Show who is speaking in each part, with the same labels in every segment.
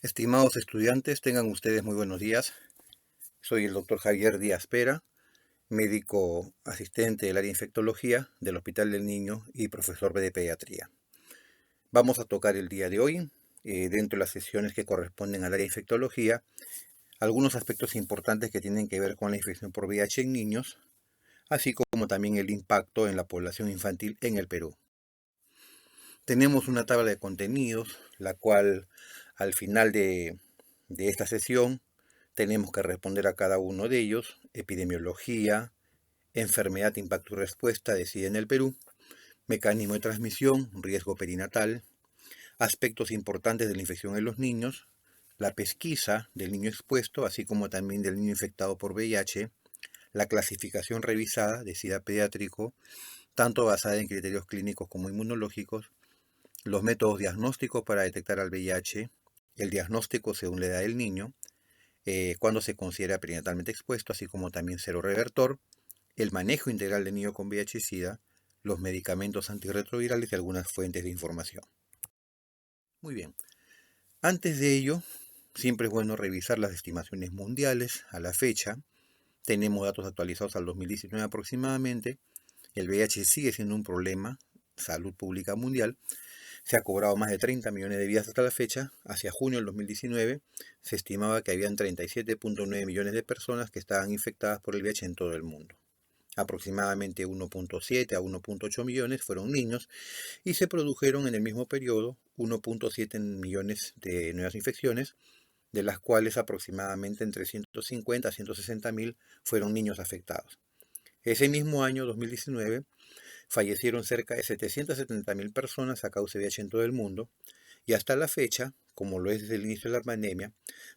Speaker 1: Estimados estudiantes, tengan ustedes muy buenos días. Soy el doctor Javier Díaz Pera, médico asistente del área de infectología del Hospital del Niño y profesor de pediatría. Vamos a tocar el día de hoy, dentro de las sesiones que corresponden al área de infectología, algunos aspectos importantes que tienen que ver con la infección por VIH en niños, así como también el impacto en la población infantil en el Perú. Tenemos una tabla de contenidos, la cual al final de esta sesión tenemos que responder a cada uno de ellos: epidemiología, enfermedad, impacto y respuesta de SIDA en el Perú, mecanismo de transmisión, riesgo perinatal, aspectos importantes de la infección en los niños, la pesquisa del niño expuesto, así como también del niño infectado por VIH, la clasificación revisada de SIDA pediátrico, tanto basada en criterios clínicos como inmunológicos, los métodos diagnósticos para detectar al VIH, el diagnóstico según la edad del niño, cuando se considera perinatalmente expuesto, así como también serorevertor, el manejo integral del niño con VIH y SIDA, los medicamentos antirretrovirales y algunas fuentes de información. Muy bien. Antes de ello, siempre es bueno revisar las estimaciones mundiales a la fecha. Tenemos datos actualizados al 2019 aproximadamente. El VIH sigue siendo un problema, salud pública mundial. Se ha cobrado más de 30 millones de vidas hasta la fecha. Hacia junio del 2019 se estimaba que habían 37.9 millones de personas que estaban infectadas por el VIH en todo el mundo. Aproximadamente 1.7 a 1.8 millones fueron niños y se produjeron en el mismo periodo 1.7 millones de nuevas infecciones, de las cuales aproximadamente entre 150 a 160 mil fueron niños afectados. Ese mismo año, 2019, fallecieron cerca de 770.000 personas a causa de VIH en todo el mundo, y hasta la fecha, como lo es desde el inicio de la pandemia,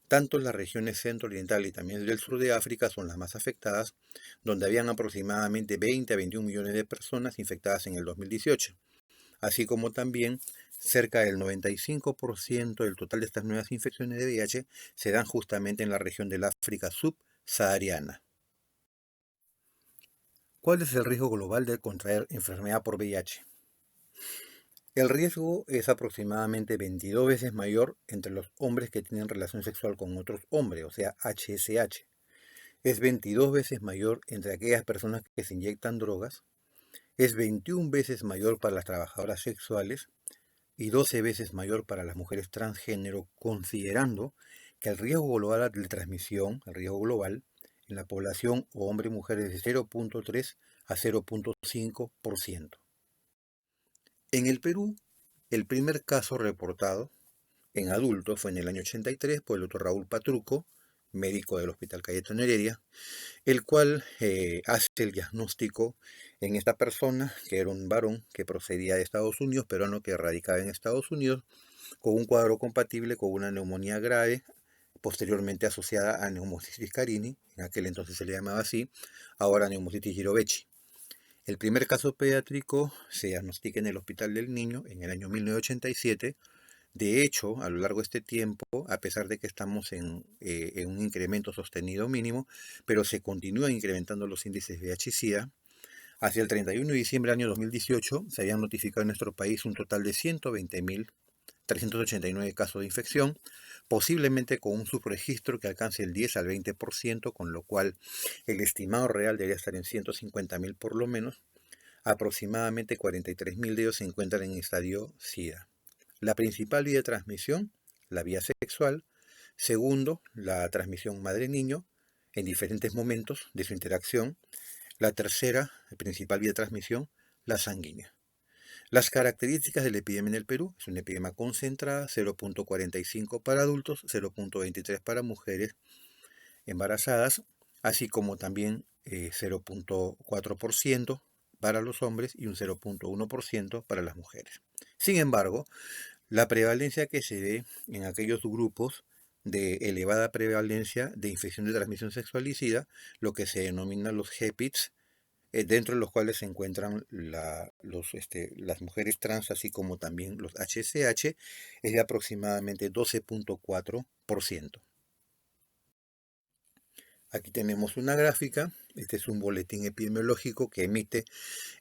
Speaker 1: tanto las regiones centro-oriental y también del sur de África son las más afectadas, donde habían aproximadamente 20 a 21 millones de personas infectadas en el 2018, así como también cerca del 95% del total de estas nuevas infecciones de VIH se dan justamente en la región del África subsahariana. ¿Cuál es el riesgo global de contraer enfermedad por VIH? El riesgo es aproximadamente 22 veces mayor entre los hombres que tienen relación sexual con otros hombres, o sea, HSH. Es 22 veces mayor entre aquellas personas que se inyectan drogas. Es 21 veces mayor para las trabajadoras sexuales y 12 veces mayor para las mujeres transgénero, considerando que el riesgo global de transmisión, el riesgo global, en la población o hombre-mujer es de 0.3 a 0.5%. En el Perú, el primer caso reportado en adultos fue en el año 83 por el doctor Raúl Patruco, médico del Hospital Cayetano Heredia, el cual hace el diagnóstico en esta persona, que era un varón que procedía de Estados Unidos, peruano que radicaba en Estados Unidos, con un cuadro compatible con una neumonía grave, posteriormente asociada a neumocitis carini, en aquel entonces se le llamaba así, ahora neumocitis Girovechi. El primer caso pediátrico se diagnostica en el Hospital del Niño en el año 1987. De hecho, a lo largo de este tiempo, a pesar de que estamos en un incremento sostenido mínimo, pero se continúan incrementando los índices de VIH-Sida. Hacia el 31 de diciembre del año 2018 se habían notificado en nuestro país un total de 120.389 casos de infección, posiblemente con un subregistro que alcance el 10 al 20%, con lo cual el estimado real debería estar en 150.000 por lo menos. Aproximadamente 43.000 de ellos se encuentran en estadio SIDA. La principal vía de transmisión, la vía sexual. Segundo, la transmisión madre-niño en diferentes momentos de su interacción. La tercera, principal vía de transmisión, la sanguínea. Las características de la epidemia en el Perú: es una epidemia concentrada, 0.45 para adultos, 0.23 para mujeres embarazadas, así como también 0.4% para los hombres y un 0.1% para las mujeres. Sin embargo, la prevalencia que se ve en aquellos grupos de elevada prevalencia de infección de transmisión sexual y SIDA, lo que se denomina los GEPIDs, dentro de los cuales se encuentran las mujeres trans, así como también los HSH, es de aproximadamente 12.4%. Aquí tenemos una gráfica. Este es un boletín epidemiológico que emite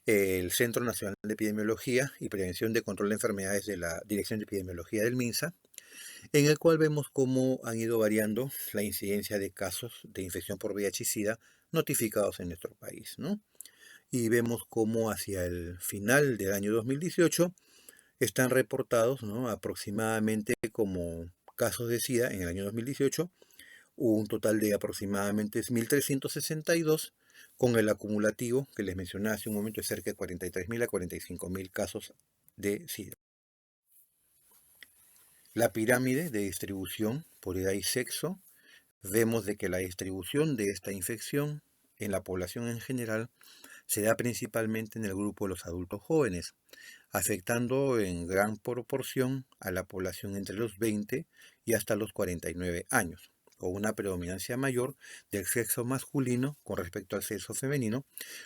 Speaker 1: el Centro Nacional de Epidemiología y Prevención de Control de Enfermedades de la Dirección de Epidemiología del MINSA. en el cual vemos cómo han ido variando la incidencia de casos de infección por VIH y SIDA notificados en nuestro país, ¿no? Y vemos cómo hacia el final del año 2018 están reportados, ¿no?, aproximadamente como casos de SIDA en el año 2018, hubo un total de aproximadamente 1.362, con el acumulativo que les mencioné hace un momento de cerca de 43.000 a 45.000 casos de SIDA. La pirámide de distribución por edad y sexo, vemos de que la distribución de esta infección en la población en general se da principalmente en el grupo de los adultos jóvenes, afectando en gran proporción a la población entre los 20 y hasta los 49 años, con una predominancia mayor del sexo masculino con respecto al sexo femenino,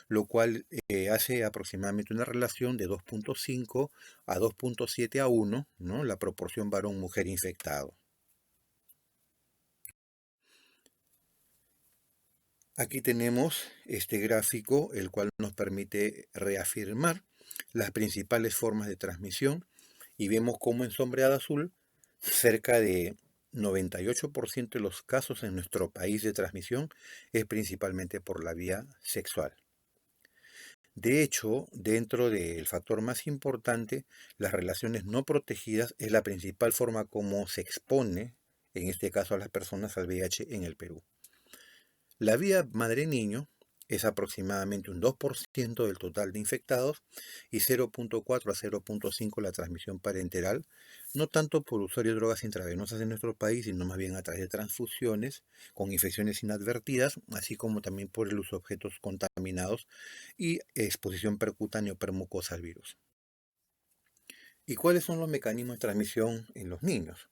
Speaker 1: lo cual hace aproximadamente una relación de 2.5 a 2.7 a 1, ¿no?, la proporción varón-mujer infectado. Aquí tenemos este gráfico, el cual nos permite reafirmar las principales formas de transmisión, y vemos cómo en sombreado azul cerca de 98% de los casos en nuestro país de transmisión es principalmente por la vía sexual. De hecho, dentro del factor más importante, las relaciones no protegidas es la principal forma como se expone, en este caso a las personas, al VIH en el Perú. La vía madre-niño es aproximadamente un 2% del total de infectados y 0.4 a 0.5 la transmisión parenteral, no tanto por usuario de drogas intravenosas en nuestro país, sino más bien a través de transfusiones con infecciones inadvertidas, así como también por el uso de objetos contaminados y exposición percutánea o permucosa al virus. ¿Y cuáles son los mecanismos de transmisión en los niños?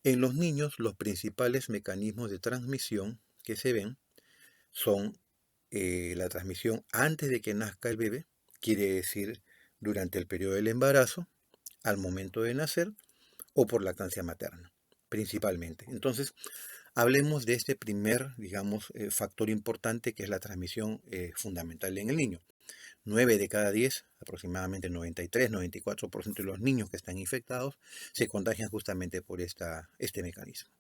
Speaker 1: En los niños, los principales mecanismos de transmisión que se ven son la transmisión antes de que nazca el bebé, quiere decir durante el periodo del embarazo, al momento de nacer o por lactancia materna, principalmente. Entonces, hablemos de este primer, digamos, factor importante, que es la transmisión fundamental en el niño. 9 de cada 10, aproximadamente 93-94% de los niños que están infectados se contagian justamente por este mecanismo.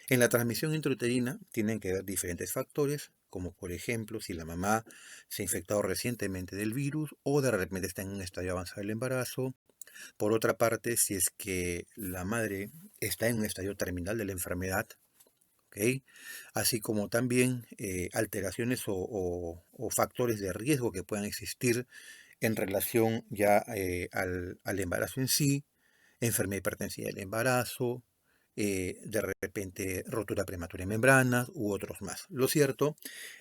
Speaker 1: En la transmisión intrauterina tienen que ver diferentes factores, como por ejemplo si la mamá se ha infectado recientemente del virus o de repente está en un estadio avanzado del embarazo. Por otra parte, si es que la madre está en un estadio terminal de la enfermedad, ¿ok?, así como también alteraciones o factores de riesgo que puedan existir en relación ya al embarazo en sí, enfermedad hipertensiva del embarazo, de repente rotura prematura de membranas u otros más. Lo cierto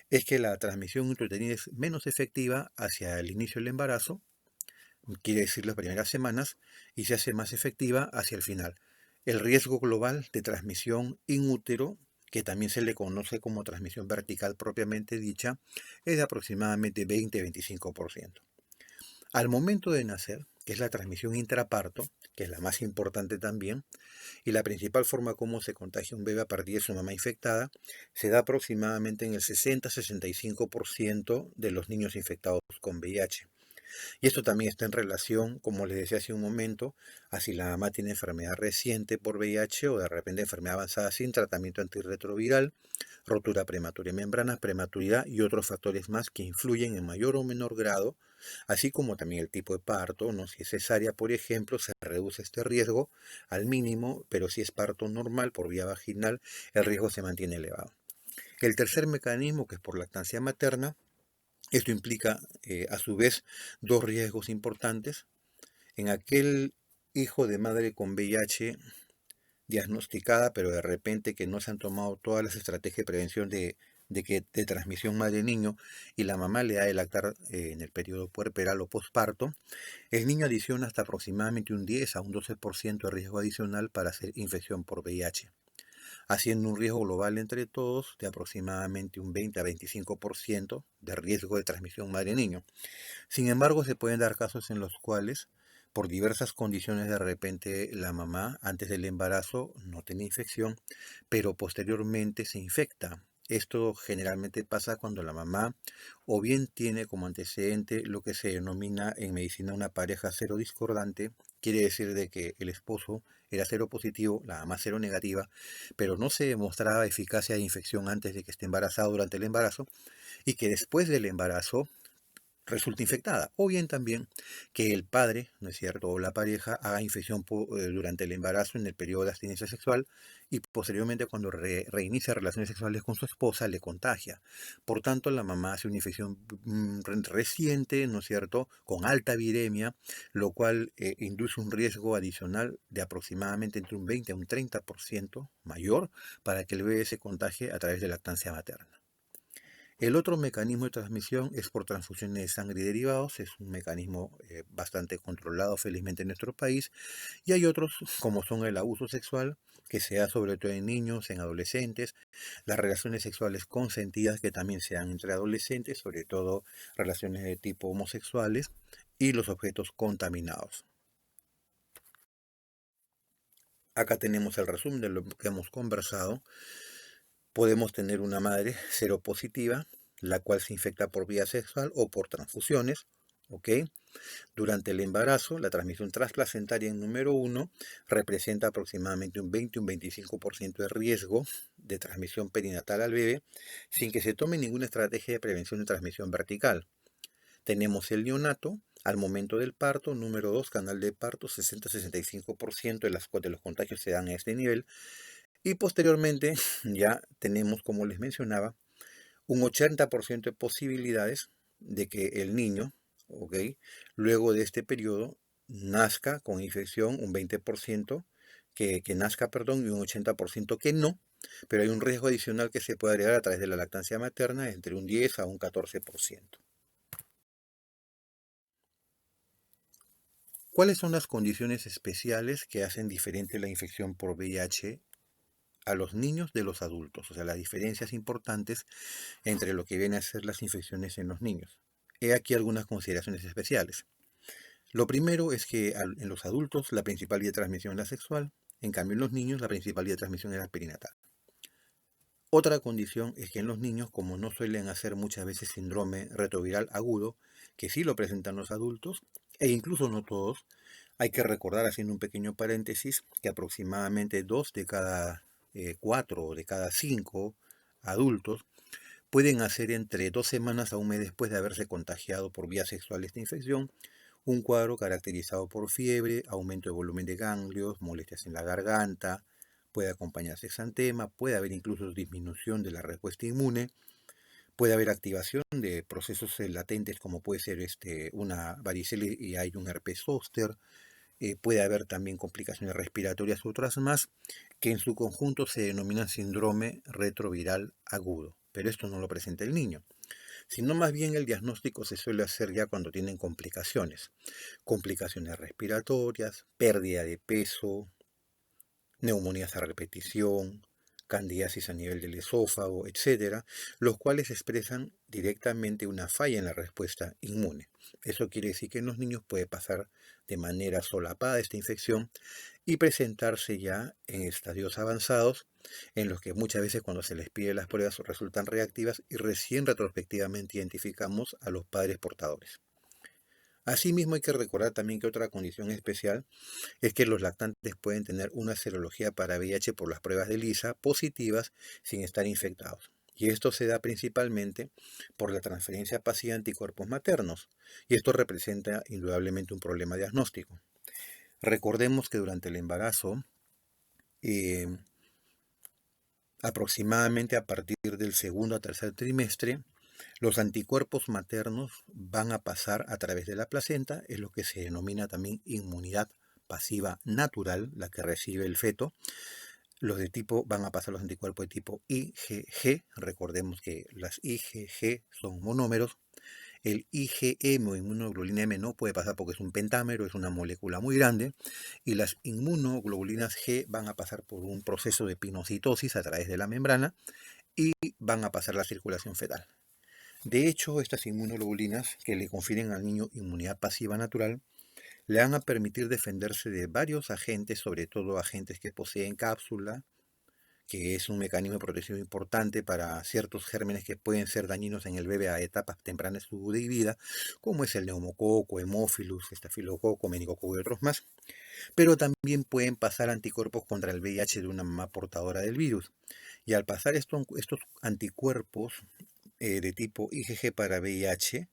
Speaker 1: es que la transmisión intrauterina es menos efectiva hacia el inicio del embarazo, quiere decir las primeras semanas, y se hace más efectiva hacia el final. El riesgo global de transmisión in útero, que también se le conoce como transmisión vertical propiamente dicha, es de aproximadamente 20-25%. Al momento de nacer, que es la transmisión intraparto, que es la más importante también, y la principal forma como se contagia un bebé a partir de su mamá infectada, se da aproximadamente en el 60-65% de los niños infectados con VIH. Y esto también está en relación, como les decía hace un momento, a si la mamá tiene enfermedad reciente por VIH o de repente enfermedad avanzada sin tratamiento antirretroviral, rotura prematura de membranas, prematuridad y otros factores más que influyen en mayor o menor grado, así como también el tipo de parto, ¿no? Si es cesárea, por ejemplo, se reduce este riesgo al mínimo, pero si es parto normal por vía vaginal, el riesgo se mantiene elevado. El tercer mecanismo, que es por lactancia materna, esto implica a su vez dos riesgos importantes. En aquel hijo de madre con VIH diagnosticada, pero de repente que no se han tomado todas las estrategias de prevención de transmisión madre-niño, y la mamá le da de lactar en el periodo puerperal o posparto, el niño adiciona hasta aproximadamente un 10 a un 12% de riesgo adicional para hacer infección por VIH, haciendo un riesgo global entre todos de aproximadamente un 20 a 25% de riesgo de transmisión madre-niño. Sin embargo, se pueden dar casos en los cuales, por diversas condiciones, de repente la mamá antes del embarazo no tiene infección, pero posteriormente se infecta. Esto generalmente pasa cuando la mamá o bien tiene como antecedente lo que se denomina en medicina una pareja serodiscordante, Quiere decir de que el esposo era seropositivo, la mamá seronegativa, pero no se demostraba eficacia de infección antes de que esté embarazado durante el embarazo y que después del embarazo resulta infectada. O bien también que el padre, ¿no es cierto?, o la pareja haga infección durante el embarazo en el periodo de abstinencia sexual y posteriormente cuando reinicia relaciones sexuales con su esposa le contagia. Por tanto, la mamá hace una infección reciente, ¿no es cierto?, con alta viremia, lo cual induce un riesgo adicional de aproximadamente entre un 20 a un 30% mayor para que el bebé se contagie a través de lactancia materna. El otro mecanismo de transmisión es por transfusiones de sangre y derivados, es un mecanismo bastante controlado felizmente en nuestro país, y hay otros como son el abuso sexual, que se da sobre todo en niños, en adolescentes, las relaciones sexuales consentidas que también se dan entre adolescentes, sobre todo relaciones de tipo homosexuales, y los objetos contaminados. Acá tenemos el resumen de lo que hemos conversado. Podemos tener una madre seropositiva, la cual se infecta por vía sexual o por transfusiones, ¿ok? Durante el embarazo, la transmisión transplacentaria en número 1 representa aproximadamente un 20 un 25% de riesgo de transmisión perinatal al bebé, sin que se tome ninguna estrategia de prevención de transmisión vertical. Tenemos el neonato, al momento del parto, número 2, canal de parto, 60-65% de los contagios se dan a este nivel, y posteriormente ya tenemos, como les mencionaba, un 80% de posibilidades de que el niño, ¿ok?, luego de este periodo nazca con infección, un 20% que nazca, perdón, y un 80% que no, pero hay un riesgo adicional que se puede agregar a través de la lactancia materna entre un 10 a un 14%. ¿Cuáles son las condiciones especiales que hacen diferente la infección por VIH a los niños de los adultos? O sea, las diferencias importantes entre lo que vienen a ser las infecciones en los niños. He aquí algunas consideraciones especiales. Lo primero es que en los adultos la principal vía de transmisión es la sexual, en cambio en los niños la principal vía de transmisión es la perinatal. Otra condición es que en los niños, como no suelen hacer muchas veces síndrome retroviral agudo, que sí lo presentan los adultos, e incluso no todos, hay que recordar, haciendo un pequeño paréntesis, que aproximadamente 2 de cada 4 o de cada 5 adultos pueden hacer entre 2 semanas a un mes después de haberse contagiado por vía sexual esta infección, un cuadro caracterizado por fiebre, aumento de volumen de ganglios, molestias en la garganta, puede acompañarse exantema, puede haber incluso disminución de la respuesta inmune, puede haber activación de procesos latentes como puede ser una varicela y hay un herpes zóster, puede haber también complicaciones respiratorias u otras más, que en su conjunto se denominan síndrome retroviral agudo, pero esto no lo presenta el niño, sino más bien el diagnóstico se suele hacer ya cuando tienen complicaciones respiratorias, pérdida de peso, neumonías a repetición, candidiasis a nivel del esófago, etcétera, los cuales expresan directamente una falla en la respuesta inmune. Eso quiere decir que en los niños puede pasar de manera solapada esta infección y presentarse ya en estadios avanzados en los que muchas veces cuando se les pide las pruebas resultan reactivas y recién retrospectivamente identificamos a los padres portadores. Asimismo hay que recordar también que otra condición especial es que los lactantes pueden tener una serología para VIH por las pruebas de ELISA positivas sin estar infectados. Y esto se da principalmente por la transferencia pasiva de anticuerpos maternos. Y esto representa indudablemente un problema diagnóstico. Recordemos que durante el embarazo, eh, aproximadamente a partir del segundo a tercer trimestre, los anticuerpos maternos van a pasar a través de la placenta, es lo que se denomina también inmunidad pasiva natural, la que recibe el feto. Van a pasar los anticuerpos de tipo IgG, recordemos que las IgG son monómeros. El IgM o inmunoglobulina M no puede pasar porque es un pentámero, es una molécula muy grande, y las inmunoglobulinas G van a pasar por un proceso de pinocitosis a través de la membrana y van a pasar a la circulación fetal. De hecho, estas inmunoglobulinas que le confieren al niño inmunidad pasiva natural le van a permitir defenderse de varios agentes, sobre todo agentes que poseen cápsula, que es un mecanismo de protección importante para ciertos gérmenes que pueden ser dañinos en el bebé a etapas tempranas de su vida, como es el neumococo, hemófilus, estafilococo, meningococo y otros más. Pero también pueden pasar anticuerpos contra el VIH de una mamá portadora del virus. Y al pasar estos anticuerpos de tipo IgG para VIH,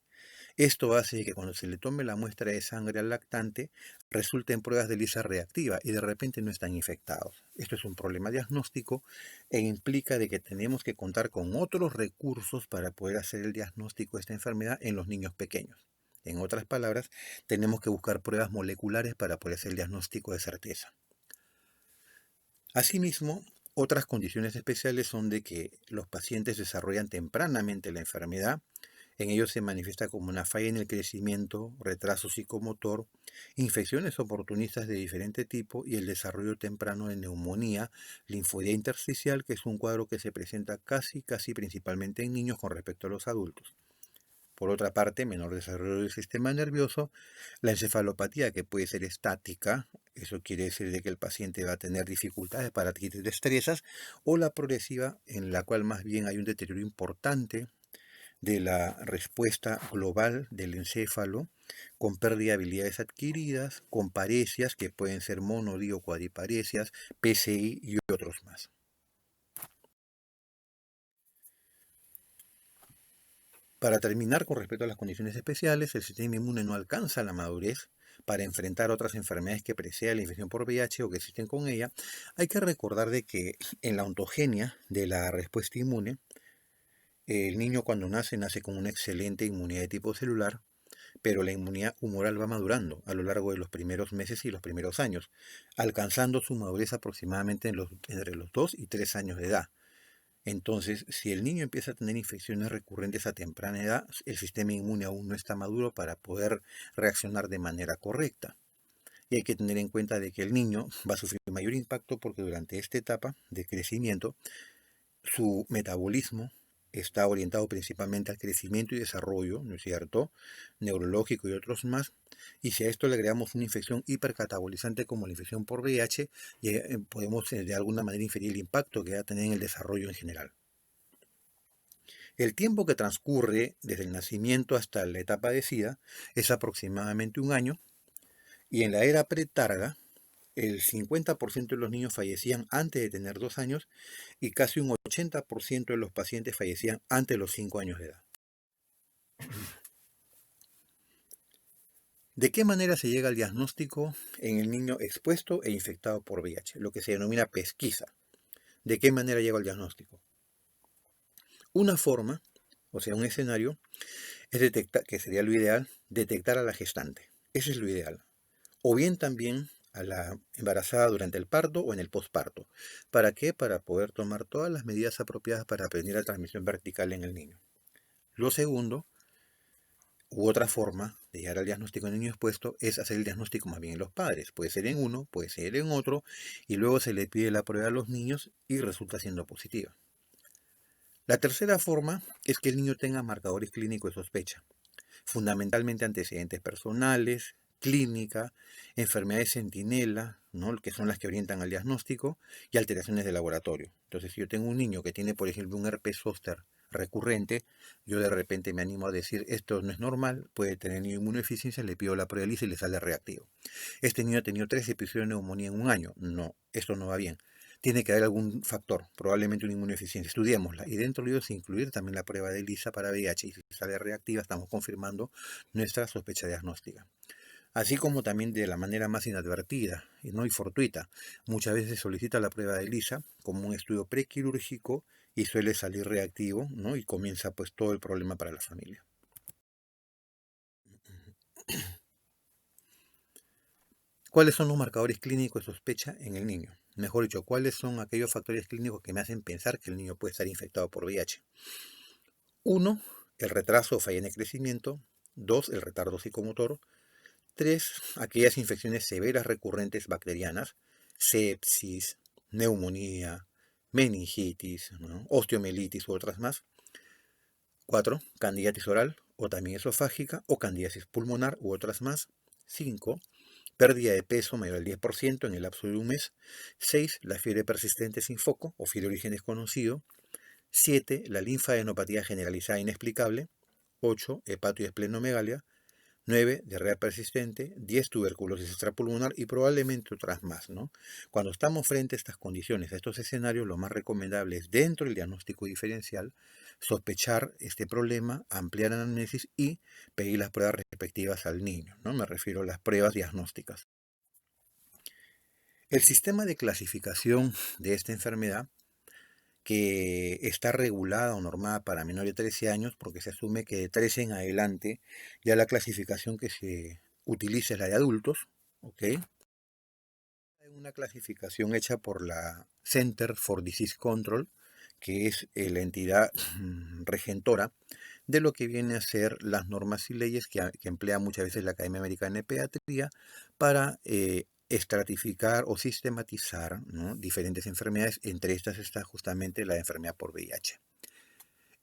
Speaker 1: esto hace que cuando se le tome la muestra de sangre al lactante, resulten pruebas de ELISA reactiva y de repente no están infectados. Esto es un problema diagnóstico e implica de que tenemos que contar con otros recursos para poder hacer el diagnóstico de esta enfermedad en los niños pequeños. En otras palabras, tenemos que buscar pruebas moleculares para poder hacer el diagnóstico de certeza. Asimismo, otras condiciones especiales son de que los pacientes desarrollan tempranamente la enfermedad. En ellos se manifiesta como una falla en el crecimiento, retraso psicomotor, infecciones oportunistas de diferente tipo y el desarrollo temprano de neumonía, linfoidea intersticial, que es un cuadro que se presenta casi principalmente en niños con respecto a los adultos. Por otra parte, menor desarrollo del sistema nervioso, la encefalopatía que puede ser estática, eso quiere decir de que el paciente va a tener dificultades para adquirir destrezas, o la progresiva, en la cual más bien hay un deterioro importante de la respuesta global del encéfalo, con pérdida de habilidades adquiridas, con paresias que pueden ser mono, di o cuadriparesias, PCI y otros más. Para terminar, con respecto a las condiciones especiales, el sistema inmune no alcanza la madurez para enfrentar otras enfermedades que preceden la infección por VIH o que existen con ella. Hay que recordar de que en la ontogenia de la respuesta inmune, el niño cuando nace con una excelente inmunidad de tipo celular, pero la inmunidad humoral va madurando a lo largo de los primeros meses y los primeros años, alcanzando su madurez aproximadamente entre los 2 y 3 años de edad. Entonces, si el niño empieza a tener infecciones recurrentes a temprana edad, el sistema inmune aún no está maduro para poder reaccionar de manera correcta. Y hay que tener en cuenta de que el niño va a sufrir mayor impacto porque durante esta etapa de crecimiento, su metabolismo está orientado principalmente al crecimiento y desarrollo, ¿no es cierto?, neurológico y otros más, y si a esto le agregamos una infección hipercatabolizante como la infección por VIH, podemos de alguna manera inferir el impacto que va a tener en el desarrollo en general. El tiempo que transcurre desde el nacimiento hasta la etapa de SIDA es aproximadamente un año, y en la era pretarga, el 50% de los niños fallecían antes de tener 2 años y casi un 80% de los pacientes fallecían antes de los 5 años de edad. ¿De qué manera se llega al diagnóstico en el niño expuesto e infectado por VIH? Lo que se denomina pesquisa. ¿De qué manera llega al diagnóstico? Una forma, o sea, un escenario, es detectar, que sería lo ideal, detectar a la gestante. Ese es lo ideal. O bien también a la embarazada durante el parto o en el posparto. ¿Para qué? Para poder tomar todas las medidas apropiadas para prevenir la transmisión vertical en el niño. Lo segundo, u otra forma de llegar al diagnóstico en el niño expuesto, es hacer el diagnóstico más bien en los padres. Puede ser en uno, puede ser en otro, y luego se le pide la prueba a los niños y resulta siendo positiva. La tercera forma es que el niño tenga marcadores clínicos de sospecha, fundamentalmente antecedentes personales, clínica, enfermedades centinela, ¿no?, que son las que orientan al diagnóstico, y alteraciones de laboratorio. Entonces, si yo tengo un niño que tiene, por ejemplo, un herpes zóster recurrente, yo de repente me animo a decir, esto no es normal, puede tener inmunodeficiencia, le pido la prueba de ELISA y le sale reactivo. Este niño ha tenido 3 episodios de neumonía en un año. No, esto no va bien. Tiene que haber algún factor, probablemente una inmunodeficiencia. Estudiémosla y dentro de ellos incluir también la prueba de ELISA para VIH, y si sale reactiva estamos confirmando nuestra sospecha diagnóstica. Así como también de la manera más inadvertida y fortuita. Muchas veces se solicita la prueba de ELISA como un estudio prequirúrgico y suele salir reactivo, ¿no?, y comienza pues todo el problema para la familia. ¿Cuáles son los marcadores clínicos de sospecha en el niño? Mejor dicho, ¿cuáles son aquellos factores clínicos que me hacen pensar que el niño puede estar infectado por VIH? 1. El retraso o falla en el crecimiento. 2. El retardo psicomotor. 3. Aquellas infecciones severas recurrentes bacterianas, sepsis, neumonía, meningitis, ¿no?, osteomielitis u otras más. 4. Candidiasis oral o también esofágica o candidiasis pulmonar u otras más. 5. pérdida de peso mayor al 10% en el lapso de un mes. 6. La fiebre persistente sin foco o fiebre de origen desconocido. 7. La linfadenopatía generalizada inexplicable. 8. Hepato y esplenomegalia. 9. Diarrea persistente. 10. Tuberculosis extrapulmonar y probablemente otras más, ¿no? Cuando estamos frente a estas condiciones, a estos escenarios, lo más recomendable es, dentro del diagnóstico diferencial, sospechar este problema, ampliar la anamnesis y pedir las pruebas respectivas al niño, ¿no? Me refiero a las pruebas diagnósticas. El sistema de clasificación de esta enfermedad, que está regulada o normada para menores de 13 años, porque se asume que de 13 en adelante ya la clasificación que se utiliza es la de adultos, ¿ok? Hay una clasificación hecha por la Center for Disease Control, que es la entidad regentora de lo que viene a ser las normas y leyes que emplea muchas veces la Academia Americana de Pediatría para estratificar o sistematizar, ¿no?, diferentes enfermedades. Entre estas está justamente la enfermedad por VIH.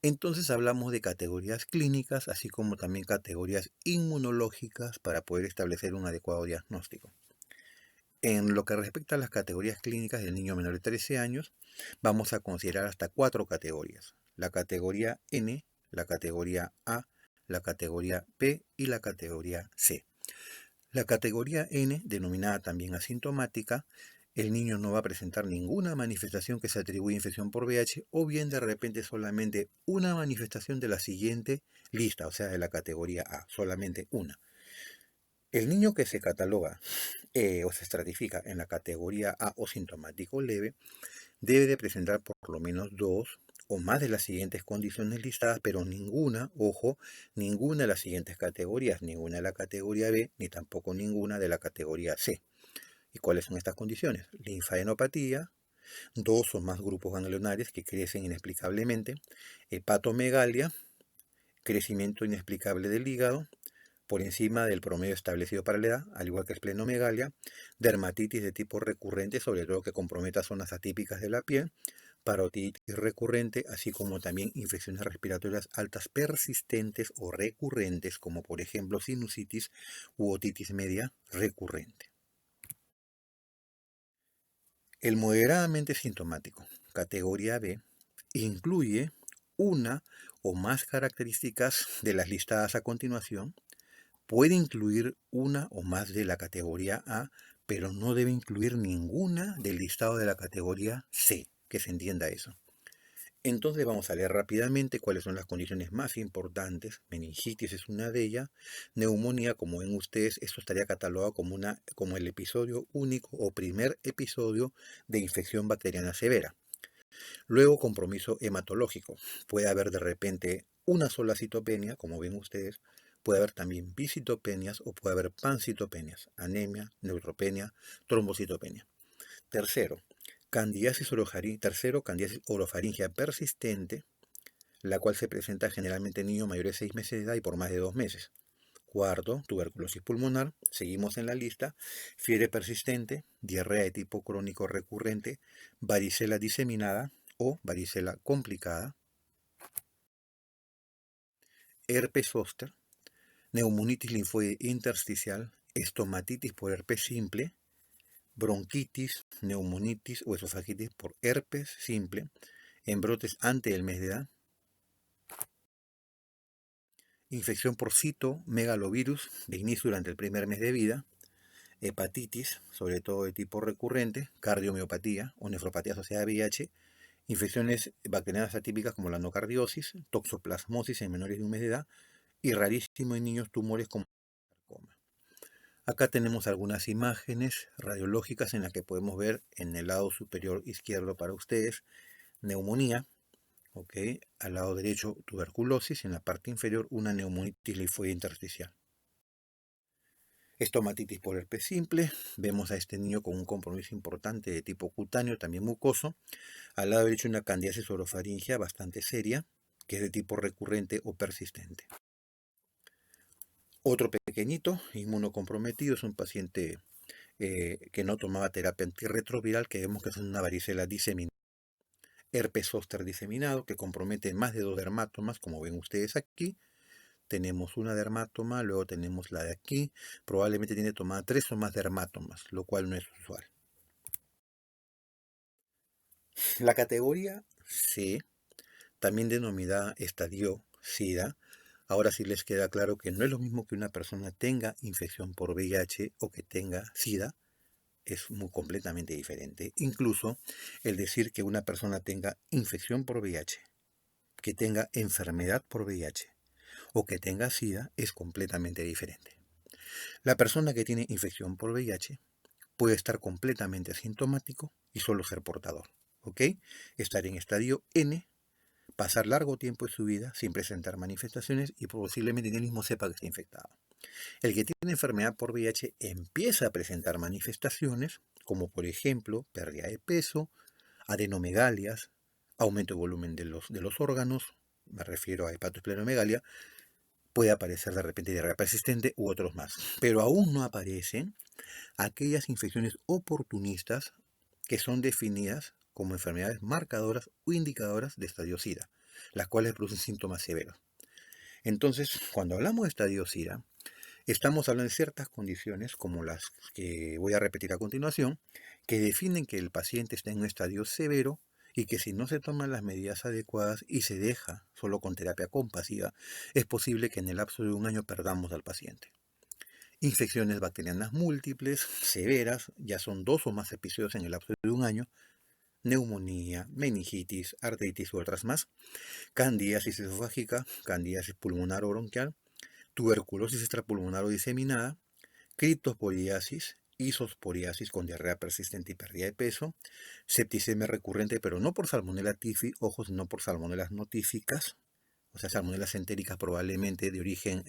Speaker 1: Entonces hablamos de categorías clínicas, así como también categorías inmunológicas para poder establecer un adecuado diagnóstico. En lo que respecta a las categorías clínicas del niño menor de 13 años, vamos a considerar hasta 4 categorías. La categoría N, la categoría A, la categoría P y la categoría C. La categoría N, denominada también asintomática, el niño no va a presentar ninguna manifestación que se atribuya a infección por VIH, o bien de repente solamente una manifestación de la siguiente lista, o sea, de la categoría A, solamente una. El niño que se cataloga o se estratifica en la categoría A o sintomático leve debe de presentar por lo menos 2 o más de las siguientes condiciones listadas, pero ninguna, ojo, ninguna de las siguientes categorías, ninguna de la categoría B, ni tampoco ninguna de la categoría C. ¿Y cuáles son estas condiciones? Linfadenopatía, 2 o más grupos ganglionares que crecen inexplicablemente, hepatomegalia, crecimiento inexplicable del hígado, por encima del promedio establecido para la edad, al igual que esplenomegalia, dermatitis de tipo recurrente, sobre todo que comprometa zonas atípicas de la piel, parotiditis recurrente, así como también infecciones respiratorias altas persistentes o recurrentes, como por ejemplo sinusitis u otitis media recurrente. El moderadamente sintomático, categoría B, incluye una o más características de las listadas a continuación. Puede incluir una o más de la categoría A, pero no debe incluir ninguna del listado de la categoría C, que se entienda eso. Entonces vamos a leer rápidamente cuáles son las condiciones más importantes. Meningitis es una de ellas. Neumonía, como ven ustedes, esto estaría catalogado como el episodio único o primer episodio de infección bacteriana severa. Luego, compromiso hematológico. Puede haber de repente una sola citopenia, como ven ustedes. Puede haber también bicitopenias o puede haber pancitopenias, anemia, neutropenia, trombocitopenia. Tercero, candidiasis orofaringia persistente, la cual se presenta generalmente en niños mayores de 6 meses de edad y por más de 2 meses. Cuarto, tuberculosis pulmonar, seguimos en la lista, fiebre persistente, diarrea de tipo crónico recurrente, varicela diseminada o varicela complicada, herpes zóster, neumonitis linfoide intersticial, estomatitis por herpes simple, bronquitis, neumonitis o esofagitis por herpes simple, en brotes antes del mes de edad, infección por citomegalovirus de inicio durante el primer mes de vida, hepatitis, sobre todo de tipo recurrente, cardiomiopatía o nefropatía asociada a VIH, infecciones bacterianas atípicas como la nocardiosis, toxoplasmosis en menores de un mes de edad y rarísimo en niños tumores como sarcoma. Acá tenemos algunas imágenes radiológicas en las que podemos ver en el lado superior izquierdo para ustedes neumonía, ¿ok? Al lado derecho tuberculosis, en la parte inferior una neumonitis linfoide intersticial. Estomatitis por herpes simple, vemos a este niño con un compromiso importante de tipo cutáneo, también mucoso. Al lado derecho una candidiasis orofaringia bastante seria, que es de tipo recurrente o persistente. Otro pequeñito, inmunocomprometido, es un paciente que no tomaba terapia antirretroviral, que vemos que es una varicela diseminada. Herpes zóster diseminado, que compromete más de 2 dermatomas, como ven ustedes aquí. tenemos una dermatoma, luego tenemos la de aquí, probablemente tiene tomada 3 o más dermatomas, lo cual no es usual. La categoría C, también denominada estadio SIDA, ahora sí les queda claro que no es lo mismo que una persona tenga infección por VIH o que tenga SIDA, es muy completamente diferente. Incluso el decir que una persona tenga infección por VIH, que tenga enfermedad por VIH o que tenga SIDA es completamente diferente. La persona que tiene infección por VIH puede estar completamente asintomático y solo ser portador, ¿ok? Estar en estadio N, pasar largo tiempo de su vida sin presentar manifestaciones y posiblemente ni él mismo sepa que está infectado. El que tiene enfermedad por VIH empieza a presentar manifestaciones, como por ejemplo pérdida de peso, adenomegalias, aumento de volumen de los órganos, me refiero a hepatosplenomegalia, puede aparecer de repente diarrea persistente u otros más. Pero aún no aparecen aquellas infecciones oportunistas que son definidas como enfermedades marcadoras o indicadoras de estadio SIDA, las cuales producen síntomas severos. Entonces, cuando hablamos de estadio SIDA, estamos hablando de ciertas condiciones, como las que voy a repetir a continuación, que definen que el paciente está en un estadio severo y que si no se toman las medidas adecuadas y se deja solo con terapia compasiva, es posible que en el lapso de un año perdamos al paciente. Infecciones bacterianas múltiples, severas, ya son 2 o más episodios en el lapso de un año, neumonía, meningitis, artritis u otras más, candidiasis esofágica, candidiasis pulmonar o bronquial, tuberculosis extrapulmonar o diseminada, criptosporiasis, isosporiasis con diarrea persistente y pérdida de peso, septicemia recurrente, pero no por Salmonella typhi, ojo, sino por salmonelas notíficas, o sea, salmonelas entéricas probablemente de origen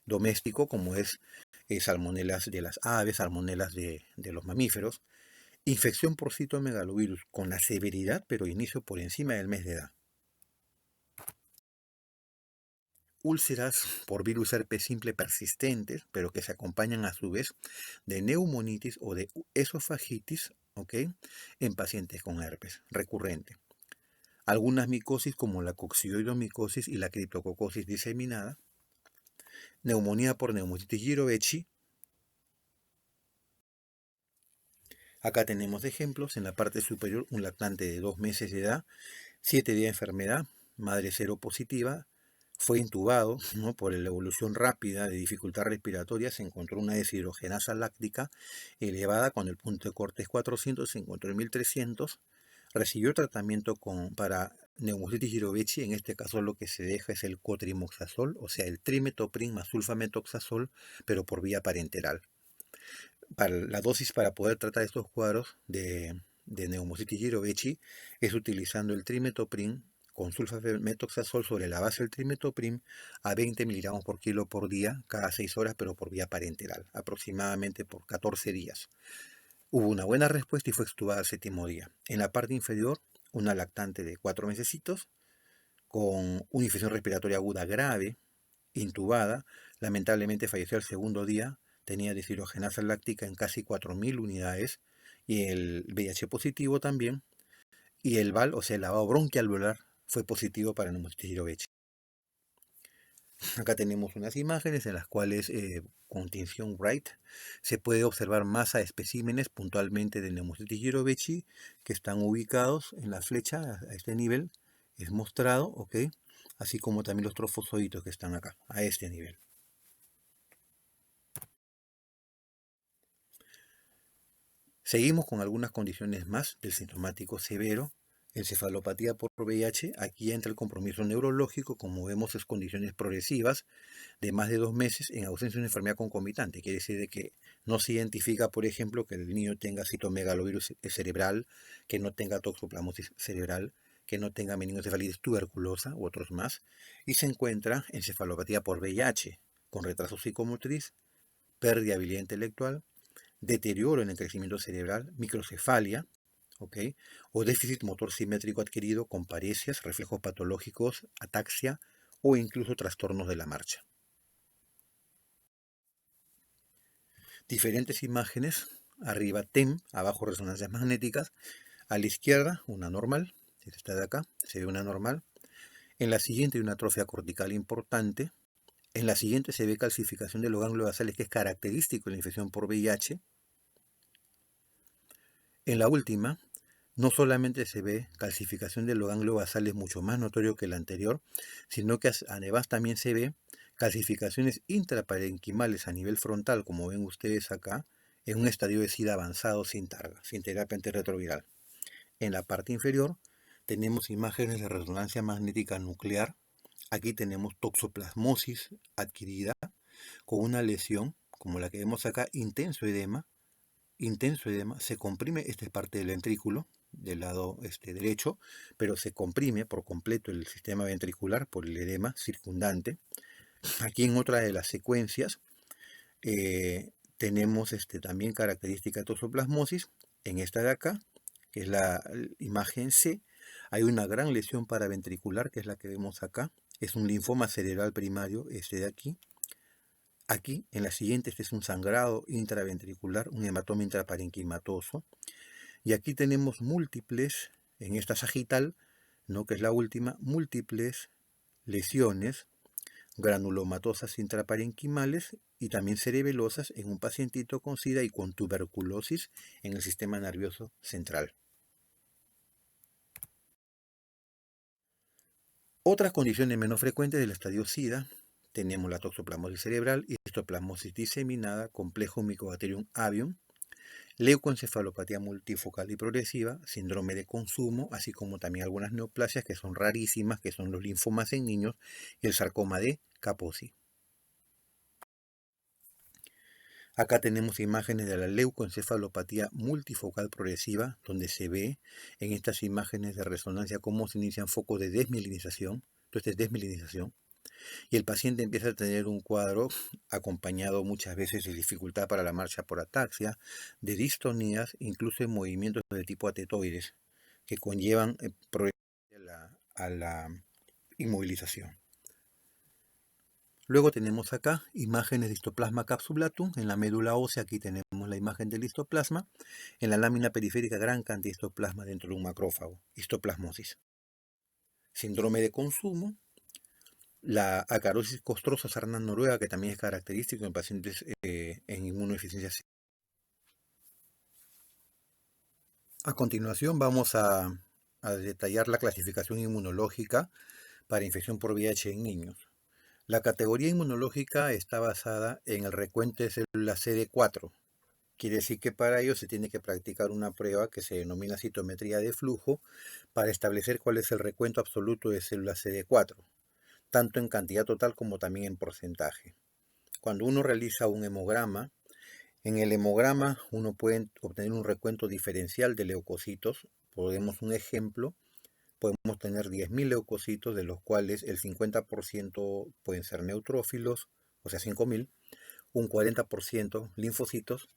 Speaker 1: doméstico, como es salmonelas de las aves, salmonelas de los mamíferos, infección por citomegalovirus con la severidad, pero inicio por encima del mes de edad. Úlceras por virus herpes simple persistentes, pero que se acompañan a su vez de neumonitis o de esofagitis, ¿ok? En pacientes con herpes recurrente. Algunas micosis como la coccidioidomicosis y la criptococosis diseminada, neumonía por neumonitis Girovechi. Acá tenemos ejemplos, en la parte superior un lactante de 2 meses de edad, 7 días de enfermedad, madre seropositiva, fue intubado, ¿no? Por la evolución rápida de dificultad respiratoria, se encontró una deshidrogenasa láctica elevada cuando el punto de corte es 400, se encontró en 1300, recibió tratamiento para neumonitis Girovechi, en este caso lo que se deja es el cotrimoxazol, o sea el trimetoprim más sulfametoxazol, pero por vía parenteral. La dosis para poder tratar estos cuadros de neumonitis Girovechi es utilizando el trimetoprim con sulfametoxazol sobre la base del trimetoprim a 20 miligramos por kilo por día, cada 6 horas, pero por vía parenteral, aproximadamente por 14 días. Hubo una buena respuesta y fue extubada al 7º día. En la parte inferior, una lactante de 4 mesecitos con una infección respiratoria aguda grave, intubada, lamentablemente falleció al 2º día, tenía deshidrogenasa láctica en casi 4000 unidades y el VIH positivo también, y el VAL, o sea, el lavado bronquialveolar, fue positivo para neumonitis Girovechi. Acá tenemos unas imágenes en las cuales con tinción Wright se puede observar masa de especímenes puntualmente de neumonitis Girovechi que están ubicados en la flecha a este nivel, es mostrado, ¿ok? Así como también los trofosoditos que están acá, a este nivel. Seguimos con algunas condiciones más del sintomático severo. Encefalopatía por VIH, aquí entra el compromiso neurológico, como vemos es condiciones progresivas de más de 2 meses en ausencia de una enfermedad concomitante. Quiere decir de que no se identifica, por ejemplo, que el niño tenga citomegalovirus cerebral, que no tenga toxoplasmosis cerebral, que no tenga meningocefalitis tuberculosa u otros más, y se encuentra encefalopatía por VIH, con retraso psicomotriz, pérdida de habilidad intelectual, deterioro en el crecimiento cerebral, microcefalia, ¿ok? O déficit motor simétrico adquirido con paresias, reflejos patológicos, ataxia o incluso trastornos de la marcha. Diferentes imágenes, arriba TEM, abajo resonancias magnéticas, a la izquierda una normal, esta de acá, se ve una normal, en la siguiente hay una atrofia cortical importante, En la siguiente se ve calcificación de los ganglios basales, que es característico de la infección por VIH. En la última, no solamente se ve calcificación de los ganglios basales mucho más notorio que la anterior, sino que además también se ve calcificaciones intraparenquimales a nivel frontal, como ven ustedes acá, en un estadio de SIDA avanzado sin targa, sin terapia antirretroviral. En la parte inferior tenemos imágenes de resonancia magnética nuclear. Aquí tenemos toxoplasmosis adquirida con una lesión, como la que vemos acá, intenso edema, se comprime, esta es parte del ventrículo, del lado derecho, pero se comprime por completo el sistema ventricular por el edema circundante. Aquí en otra de las secuencias tenemos también característica de toxoplasmosis. En esta de acá, que es la imagen C, hay una gran lesión paraventricular, que es la que vemos acá. Es un linfoma cerebral primario, este de aquí. Aquí, en la siguiente, este es un sangrado intraventricular, un hematoma intraparenquimatoso. Y aquí tenemos múltiples, en esta sagital, ¿no?, que es la última, múltiples lesiones granulomatosas intraparenquimales y también cerebelosas en un pacientito con SIDA y con tuberculosis en el sistema nervioso central. Otras condiciones menos frecuentes del estadio SIDA: tenemos la toxoplasmosis cerebral, histoplasmosis diseminada, complejo Mycobacterium avium, leucoencefalopatía multifocal y progresiva, síndrome de consumo, así como también algunas neoplasias que son rarísimas, que son los linfomas en niños y el sarcoma de Kaposi. Acá tenemos imágenes de la leucoencefalopatía multifocal progresiva, donde se ve en estas imágenes de resonancia cómo se inician focos de desmielinización. Entonces, desmielinización. Y el paciente empieza a tener un cuadro acompañado muchas veces de dificultad para la marcha por ataxia, de distonías, incluso en movimientos de tipo atetoides, que conllevan a la inmovilización. Luego tenemos acá imágenes de histoplasma capsulatum. En la médula ósea aquí tenemos la imagen del histoplasma. En la lámina periférica gran cantidad de histoplasma dentro de un macrófago, histoplasmosis. Síndrome de consumo. La acarosis costrosa sarna noruega, que también es característico en pacientes en inmunodeficiencia. A continuación vamos a detallar la clasificación inmunológica para infección por VIH en niños. La categoría inmunológica está basada en el recuento de células CD4. Quiere decir que para ello se tiene que practicar una prueba que se denomina citometría de flujo para establecer cuál es el recuento absoluto de células CD4, tanto en cantidad total como también en porcentaje. Cuando uno realiza un hemograma, en el hemograma uno puede obtener un recuento diferencial de leucocitos. Podemos un ejemplo. Podemos tener 10.000 leucocitos, de los cuales el 50% pueden ser neutrófilos, o sea 5.000, un 40% linfocitos,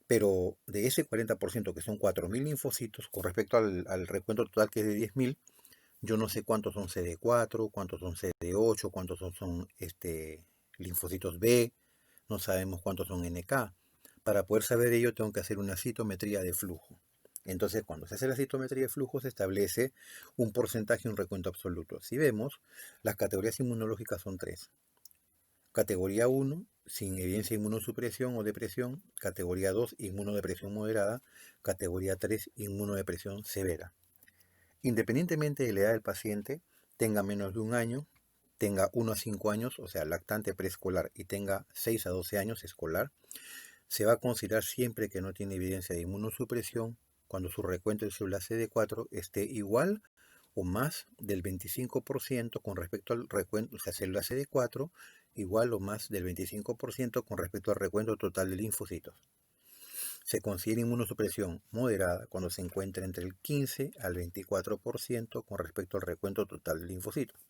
Speaker 1: pero de ese 40%, que son 4.000 linfocitos, con respecto al recuento total, que es de 10.000, yo no sé cuántos son CD4, cuántos son CD8, cuántos son linfocitos B, no sabemos cuántos son NK. Para poder saber ello tengo que hacer una citometría de flujo. Entonces, cuando se hace la citometría de flujo, se establece un porcentaje y un recuento absoluto. Si vemos, las categorías inmunológicas son tres. Categoría 1, sin evidencia de inmunosupresión o depresión. Categoría 2, inmunodepresión moderada. Categoría 3, inmunodepresión severa. Independientemente de la edad del paciente, tenga menos de un año, tenga 1 a 5 años, o sea, lactante preescolar, y tenga 6 a 12 años escolar, se va a considerar siempre que no tiene evidencia de inmunosupresión cuando su recuento de células CD4 esté igual o más del 25% con respecto al recuento, o sea, células CD4 igual o más del 25% con respecto al recuento total de linfocitos. Se considera inmunosupresión moderada cuando se encuentra entre el 15 al 24% con respecto al recuento total de linfocitos.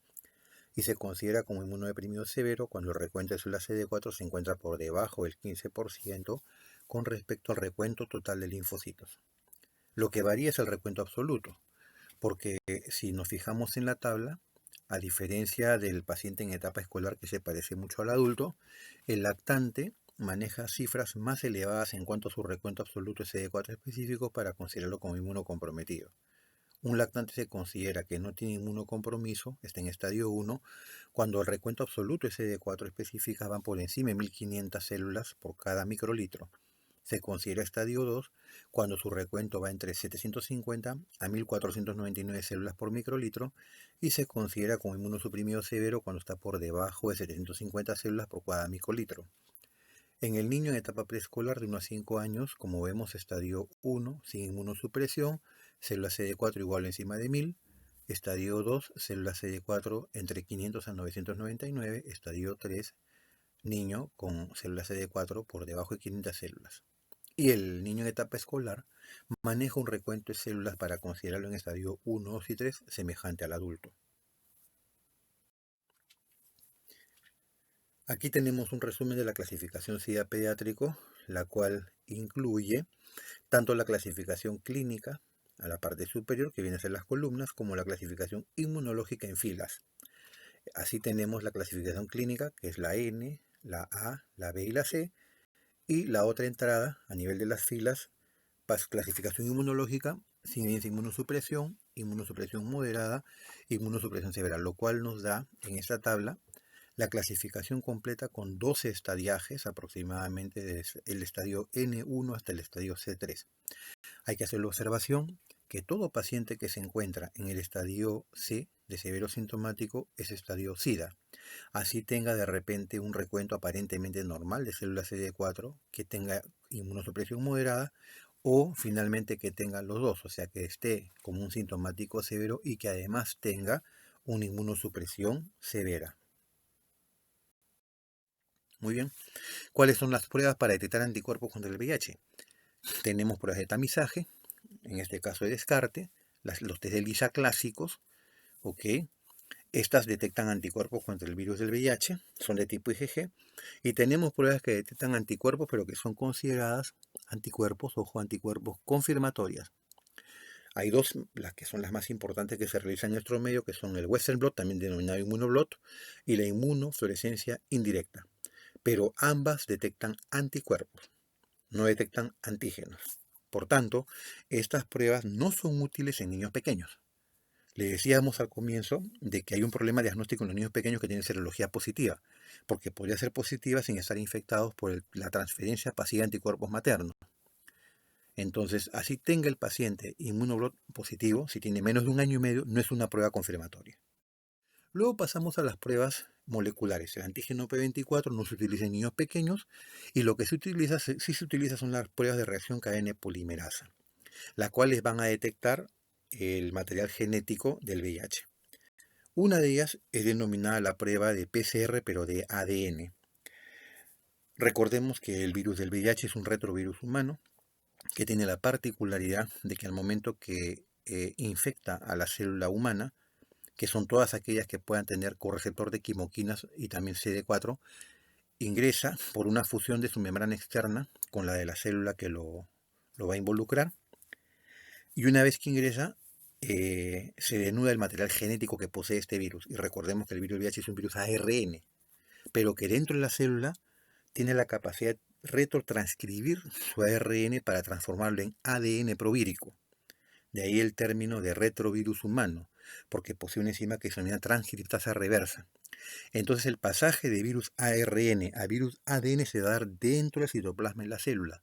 Speaker 1: Y se considera como inmunodeprimido severo cuando el recuento de células CD4 se encuentra por debajo del 15% con respecto al recuento total de linfocitos. Lo que varía es el recuento absoluto, porque si nos fijamos en la tabla, a diferencia del paciente en etapa escolar, que se parece mucho al adulto, el lactante maneja cifras más elevadas en cuanto a su recuento absoluto de CD4 específico para considerarlo como inmunocomprometido. Un lactante se considera que no tiene inmunocompromiso, está en estadio 1, cuando el recuento absoluto CD4 específicas van por encima de 1500 células por cada microlitro. Se considera estadio 2 cuando su recuento va entre 750 a 1499 células por microlitro y se considera como inmunosuprimido severo cuando está por debajo de 750 células por cada microlitro. En el niño en etapa preescolar de 1 a 5 años, como vemos, estadio 1 sin inmunosupresión, célula CD4 igual o encima de 1000, estadio 2, célula CD4 entre 500 a 999, estadio 3, niño con célula CD4 por debajo de 500 células. Y el niño en etapa escolar maneja un recuento de células para considerarlo en estadio 1, 2 y 3 semejante al adulto. Aquí tenemos un resumen de la clasificación SIDA pediátrico, la cual incluye tanto la clasificación clínica a la parte superior, que viene a ser las columnas, como la clasificación inmunológica en filas. Así tenemos la clasificación clínica, que es la N, la A, la B y la C, y la otra entrada a nivel de las filas, clasificación inmunológica, sin evidencia de inmunosupresión moderada, inmunosupresión severa, lo cual nos da en esta tabla la clasificación completa con 12 estadiajes aproximadamente desde el estadio N1 hasta el estadio C3. Hay que hacer la observación que todo paciente que se encuentra en el estadio C de severo sintomático es estadio SIDA. Así tenga de repente un recuento aparentemente normal de células CD4, que tenga inmunosupresión moderada o finalmente que tenga los dos, o sea que esté como un sintomático severo y que además tenga una inmunosupresión severa. Muy bien. ¿Cuáles son las pruebas para detectar anticuerpos contra el VIH? Tenemos pruebas de tamizaje, en este caso de descarte, los test de ELISA clásicos, ¿ok? Estas detectan anticuerpos contra el virus del VIH, son de tipo IgG, y tenemos pruebas que detectan anticuerpos, pero que son consideradas anticuerpos, ojo, anticuerpos confirmatorias. Hay dos, las que son las más importantes que se realizan en nuestro medio, que son el Western blot, también denominado inmunoblot, y la inmunofluorescencia indirecta. Pero ambas detectan anticuerpos, no detectan antígenos. Por tanto, estas pruebas no son útiles en niños pequeños. Le decíamos al comienzo de que hay un problema diagnóstico en los niños pequeños que tienen serología positiva, porque podría ser positiva sin estar infectados por la transferencia pasiva de anticuerpos maternos. Entonces, así tenga el paciente inmunoblot positivo, si tiene menos de 1 año y medio, no es una prueba confirmatoria. Luego pasamos a las pruebas moleculares. El antígeno P24 no se utiliza en niños pequeños y lo que sí se utiliza son las pruebas de reacción cadena polimerasa, las cuales van a detectar el material genético del VIH. Una de ellas es denominada la prueba de PCR, pero de ADN. Recordemos que el virus del VIH es un retrovirus humano que tiene la particularidad de que al momento que infecta a la célula humana, que son todas aquellas que puedan tener correceptor de quimoquinas y también CD4, ingresa por una fusión de su membrana externa con la de la célula que lo va a involucrar. Y una vez que ingresa, se denuda el material genético que posee este virus. Y recordemos que el virus VIH es un virus ARN, pero que dentro de la célula tiene la capacidad de retrotranscribir su ARN para transformarlo en ADN provírico. De ahí el término de retrovirus humano, porque posee una enzima que se denomina transcriptasa reversa. Entonces el pasaje de virus ARN a virus ADN se va a dar dentro del citoplasma en la célula.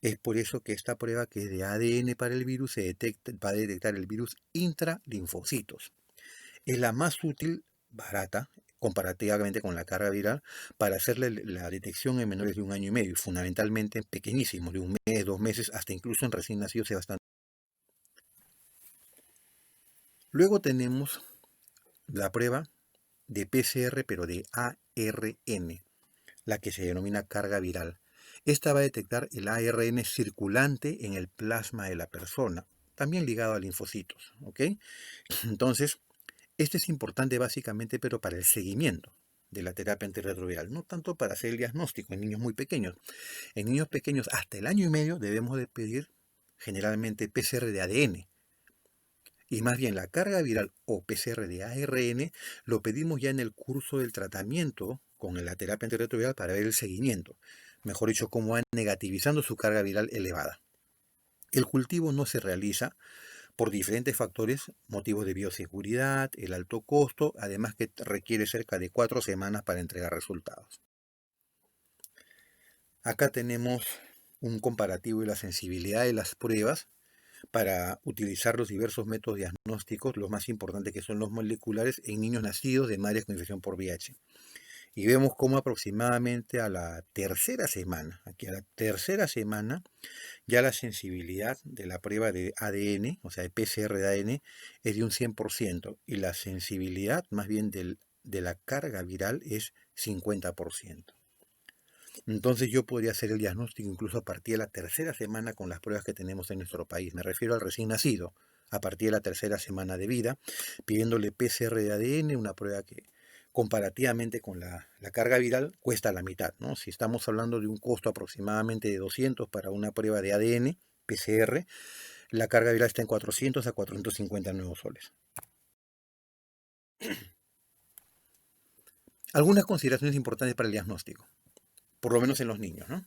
Speaker 1: Es por eso que esta prueba, que es de ADN para el virus, va a detectar el virus intralinfocitos. Es la más útil, barata, comparativamente con la carga viral, para hacerle la detección en menores de 1 año y medio, fundamentalmente pequeñísimos, de 1 mes, 2 meses, hasta incluso en recién nacidos es bastante. Luego tenemos la prueba de PCR, pero de ARN, la que se denomina carga viral. Esta va a detectar el ARN circulante en el plasma de la persona, también ligado a linfocitos, ¿ok? Entonces, este es importante básicamente, pero para el seguimiento de la terapia antirretroviral, no tanto para hacer el diagnóstico en niños muy pequeños. En niños pequeños hasta el año y medio debemos de pedir generalmente PCR de ADN. Y más bien la carga viral o PCR de ARN lo pedimos ya en el curso del tratamiento con la terapia antirretroviral para ver el seguimiento. Mejor dicho, cómo va negativizando su carga viral elevada. El cultivo no se realiza por diferentes factores, motivos de bioseguridad, el alto costo, además que requiere cerca de 4 semanas para entregar resultados. Acá tenemos un comparativo de la sensibilidad de las pruebas para utilizar los diversos métodos diagnósticos, los más importantes que son los moleculares, en niños nacidos de madres con infección por VIH. Y vemos cómo aproximadamente a la tercera semana, ya la sensibilidad de la prueba de ADN, o sea, de PCR de ADN, es de un 100%, y la sensibilidad más bien de la carga viral es 50%. Entonces yo podría hacer el diagnóstico incluso a partir de la tercera semana con las pruebas que tenemos en nuestro país. Me refiero al recién nacido, a partir de la tercera semana de vida, pidiéndole PCR de ADN, una prueba que comparativamente con la carga viral cuesta la mitad, ¿no? Si estamos hablando de un costo aproximadamente de 200 para una prueba de ADN, PCR, la carga viral está en 400 a 450 nuevos soles. Algunas consideraciones importantes para el diagnóstico, por lo menos en los niños, ¿no?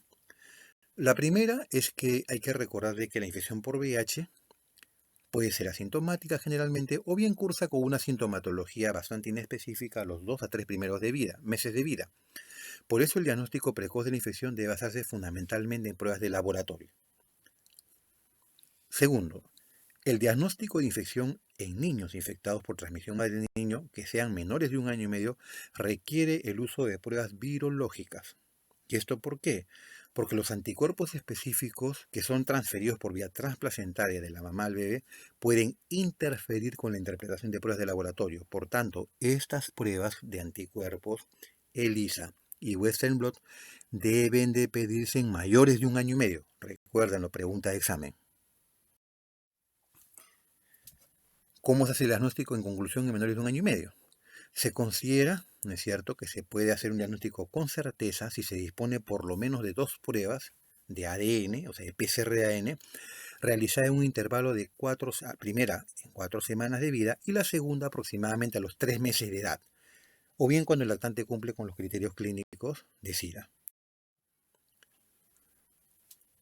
Speaker 1: La primera es que hay que recordar de que la infección por VIH puede ser asintomática generalmente o bien cursa con una sintomatología bastante inespecífica a los 2 a 3 primeros meses de vida. Por eso el diagnóstico precoz de la infección debe basarse fundamentalmente en pruebas de laboratorio. Segundo, el diagnóstico de infección en niños infectados por transmisión madre-niño que sean menores de 1 año y medio requiere el uso de pruebas virológicas. ¿Y esto por qué? Porque los anticuerpos específicos que son transferidos por vía transplacentaria de la mamá al bebé pueden interferir con la interpretación de pruebas de laboratorio. Por tanto, estas pruebas de anticuerpos, ELISA y Western blot, deben de pedirse en mayores de 1 año y medio. Recuérdenlo, pregunta de examen. ¿Cómo se hace el diagnóstico en conclusión en menores de 1 año y medio? Se considera, ¿no es cierto?, que se puede hacer un diagnóstico con certeza si se dispone por lo menos de 2 pruebas de ADN, o sea, de PCR de ADN, realizada en un intervalo de primera en 4 semanas de vida y la segunda aproximadamente a los 3 meses de edad, o bien cuando el lactante cumple con los criterios clínicos de SIDA.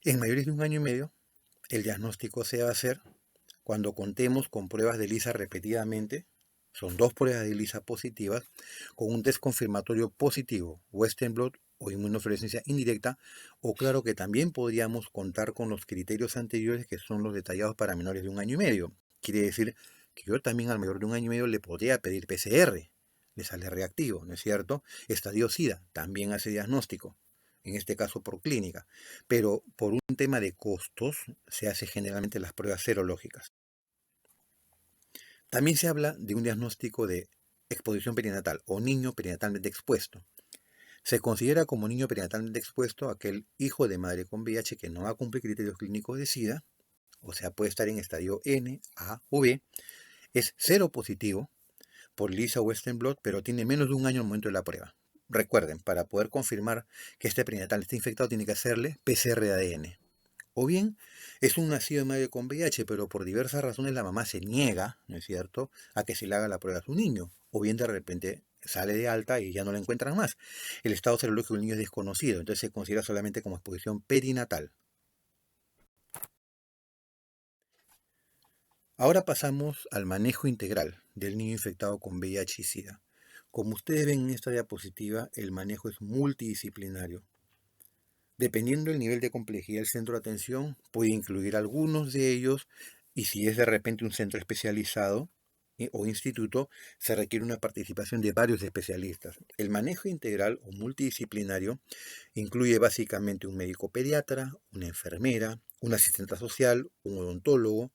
Speaker 1: En mayores de 1 año y medio, el diagnóstico se va a hacer cuando contemos con pruebas de ELISA repetidamente. Son 2 pruebas de ELISA positivas con un test confirmatorio positivo, Western blot o inmunofluorescencia indirecta, o claro que también podríamos contar con los criterios anteriores que son los detallados para menores de 1 año y medio. Quiere decir que yo también al mayor de 1 año y medio le podría pedir PCR, le sale reactivo, ¿no es cierto? Estadio SIDA, también hace diagnóstico, en este caso por clínica, pero por un tema de costos se hace generalmente las pruebas serológicas. También se habla de un diagnóstico de exposición perinatal o niño perinatalmente expuesto. Se considera como niño perinatalmente expuesto aquel hijo de madre con VIH que no va a cumplir criterios clínicos de SIDA, o sea, puede estar en estadio N, A o B, es cero positivo por ELISA o Western blot, pero tiene menos de 1 año al momento de la prueba. Recuerden, para poder confirmar que este perinatal está infectado tiene que hacerle PCR de ADN. O bien es un nacido de madre con VIH, pero por diversas razones la mamá se niega, ¿no es cierto?, a que se le haga la prueba a su niño. O bien de repente sale de alta y ya no la encuentran más. El estado serológico del niño es desconocido, entonces se considera solamente como exposición perinatal. Ahora pasamos al manejo integral del niño infectado con VIH y SIDA. Como ustedes ven en esta diapositiva, el manejo es multidisciplinario. Dependiendo del nivel de complejidad del centro de atención, puede incluir algunos de ellos, y si es de repente un centro especializado o instituto, se requiere una participación de varios especialistas. El manejo integral o multidisciplinario incluye básicamente un médico pediatra, una enfermera, un asistente social, un odontólogo,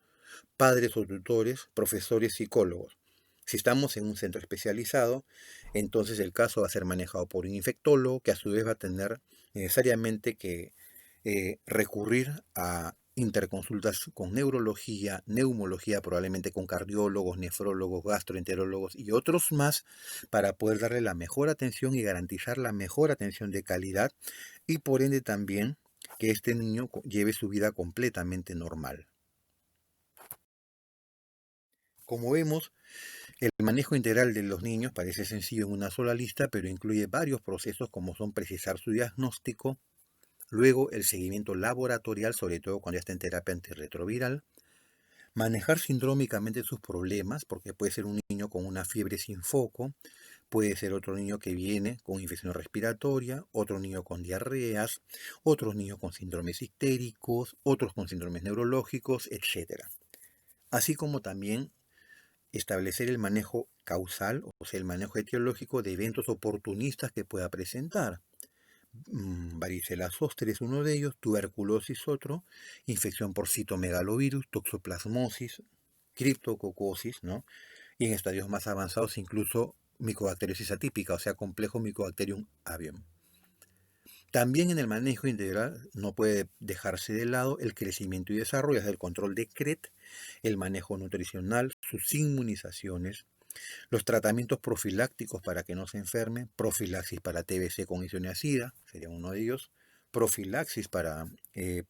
Speaker 1: padres o tutores, profesores, psicólogos. Si estamos en un centro especializado, entonces el caso va a ser manejado por un infectólogo que a su vez va a tener necesariamente que recurrir a interconsultas con neurología, neumología, probablemente con cardiólogos, nefrólogos, gastroenterólogos y otros más para poder darle la mejor atención y garantizar la mejor atención de calidad y por ende también que este niño lleve su vida completamente normal. Como vemos, el manejo integral de los niños parece sencillo en una sola lista, pero incluye varios procesos como son precisar su diagnóstico, luego el seguimiento laboratorial, sobre todo cuando ya está en terapia antirretroviral, Manejar sindrómicamente sus problemas, porque puede ser un niño con una fiebre sin foco, puede ser otro niño que viene con infección respiratoria, otro niño con diarreas, otros niños con síndromes histéricos, otros con síndromes neurológicos, etc. Así como también establecer el manejo causal, o sea, el manejo etiológico de eventos oportunistas que pueda presentar. Varicela zoster es uno de ellos, tuberculosis otro, infección por citomegalovirus, toxoplasmosis, criptococosis, ¿no? Y en estadios más avanzados incluso micobacteriosis atípica, o sea, complejo Mycobacterium avium. También en el manejo integral no puede dejarse de lado el crecimiento y desarrollo, es el control de CRET, el manejo nutricional, sus inmunizaciones, los tratamientos profilácticos para que no se enferme, profilaxis para TBC con isoniazida, sería uno de ellos, profilaxis para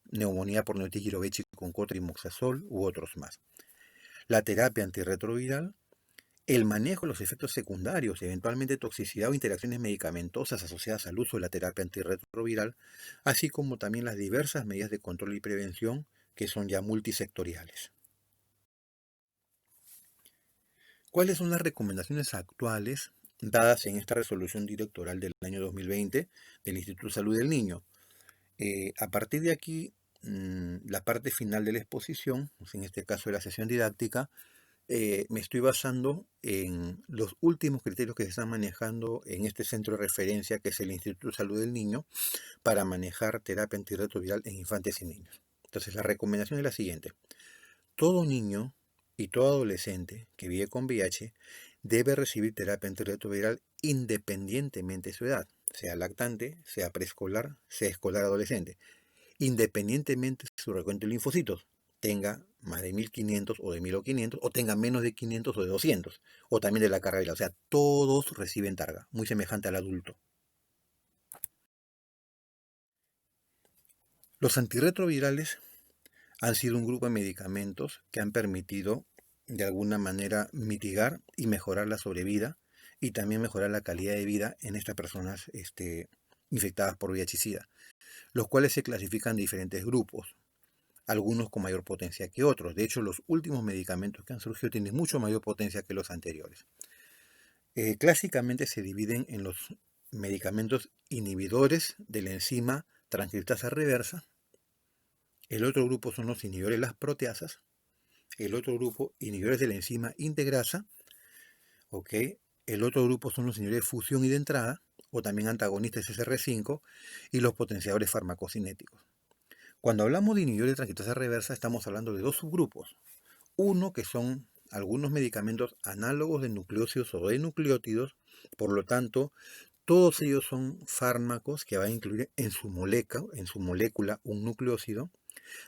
Speaker 1: neumonía por neotitis girovecii con cotrimoxazol u otros más. La terapia antirretroviral, el manejo de los efectos secundarios, eventualmente toxicidad o interacciones medicamentosas asociadas al uso de la terapia antirretroviral, así como también las diversas medidas de control y prevención que son ya multisectoriales. ¿Cuáles son las recomendaciones actuales dadas en esta resolución directoral del año 2020 del Instituto de Salud del Niño? A partir de aquí, la parte final de la exposición, en este caso de la sesión didáctica, me estoy basando en los últimos criterios que se están manejando en este centro de referencia que es el Instituto de Salud del Niño para manejar terapia antirretroviral en infantes y niños. Entonces, la recomendación es la siguiente. Todo niño y todo adolescente que vive con VIH debe recibir terapia antirretroviral independientemente de su edad, sea lactante, sea preescolar, sea escolar adolescente, independientemente de su recuento de linfocitos, tenga más de 1500 o de 1500 o tenga menos de 500 o de 200, o también de la carga viral. O sea, todos reciben targa, muy semejante al adulto. Los antirretrovirales han sido un grupo de medicamentos que han permitido de alguna manera mitigar y mejorar la sobrevida y también mejorar la calidad de vida en estas personas infectadas por VIH-Sida, los cuales se clasifican en diferentes grupos, algunos con mayor potencia que otros. De hecho, los últimos medicamentos que han surgido tienen mucho mayor potencia que los anteriores. Clásicamente se dividen en los medicamentos inhibidores de la enzima transcriptasa reversa. El otro grupo son los inhibidores de las proteasas. El otro grupo, inhibidores de la enzima integrasa. ¿Ok? El otro grupo son los inhibidores de fusión y de entrada, o también antagonistas SR5, y los potenciadores farmacocinéticos. Cuando hablamos de inhibidores de transcriptasa reversa, estamos hablando de dos subgrupos. Uno, que son algunos medicamentos análogos de nucleócidos o de nucleótidos, por lo tanto, todos ellos son fármacos que van a incluir en su molécula un nucleócido.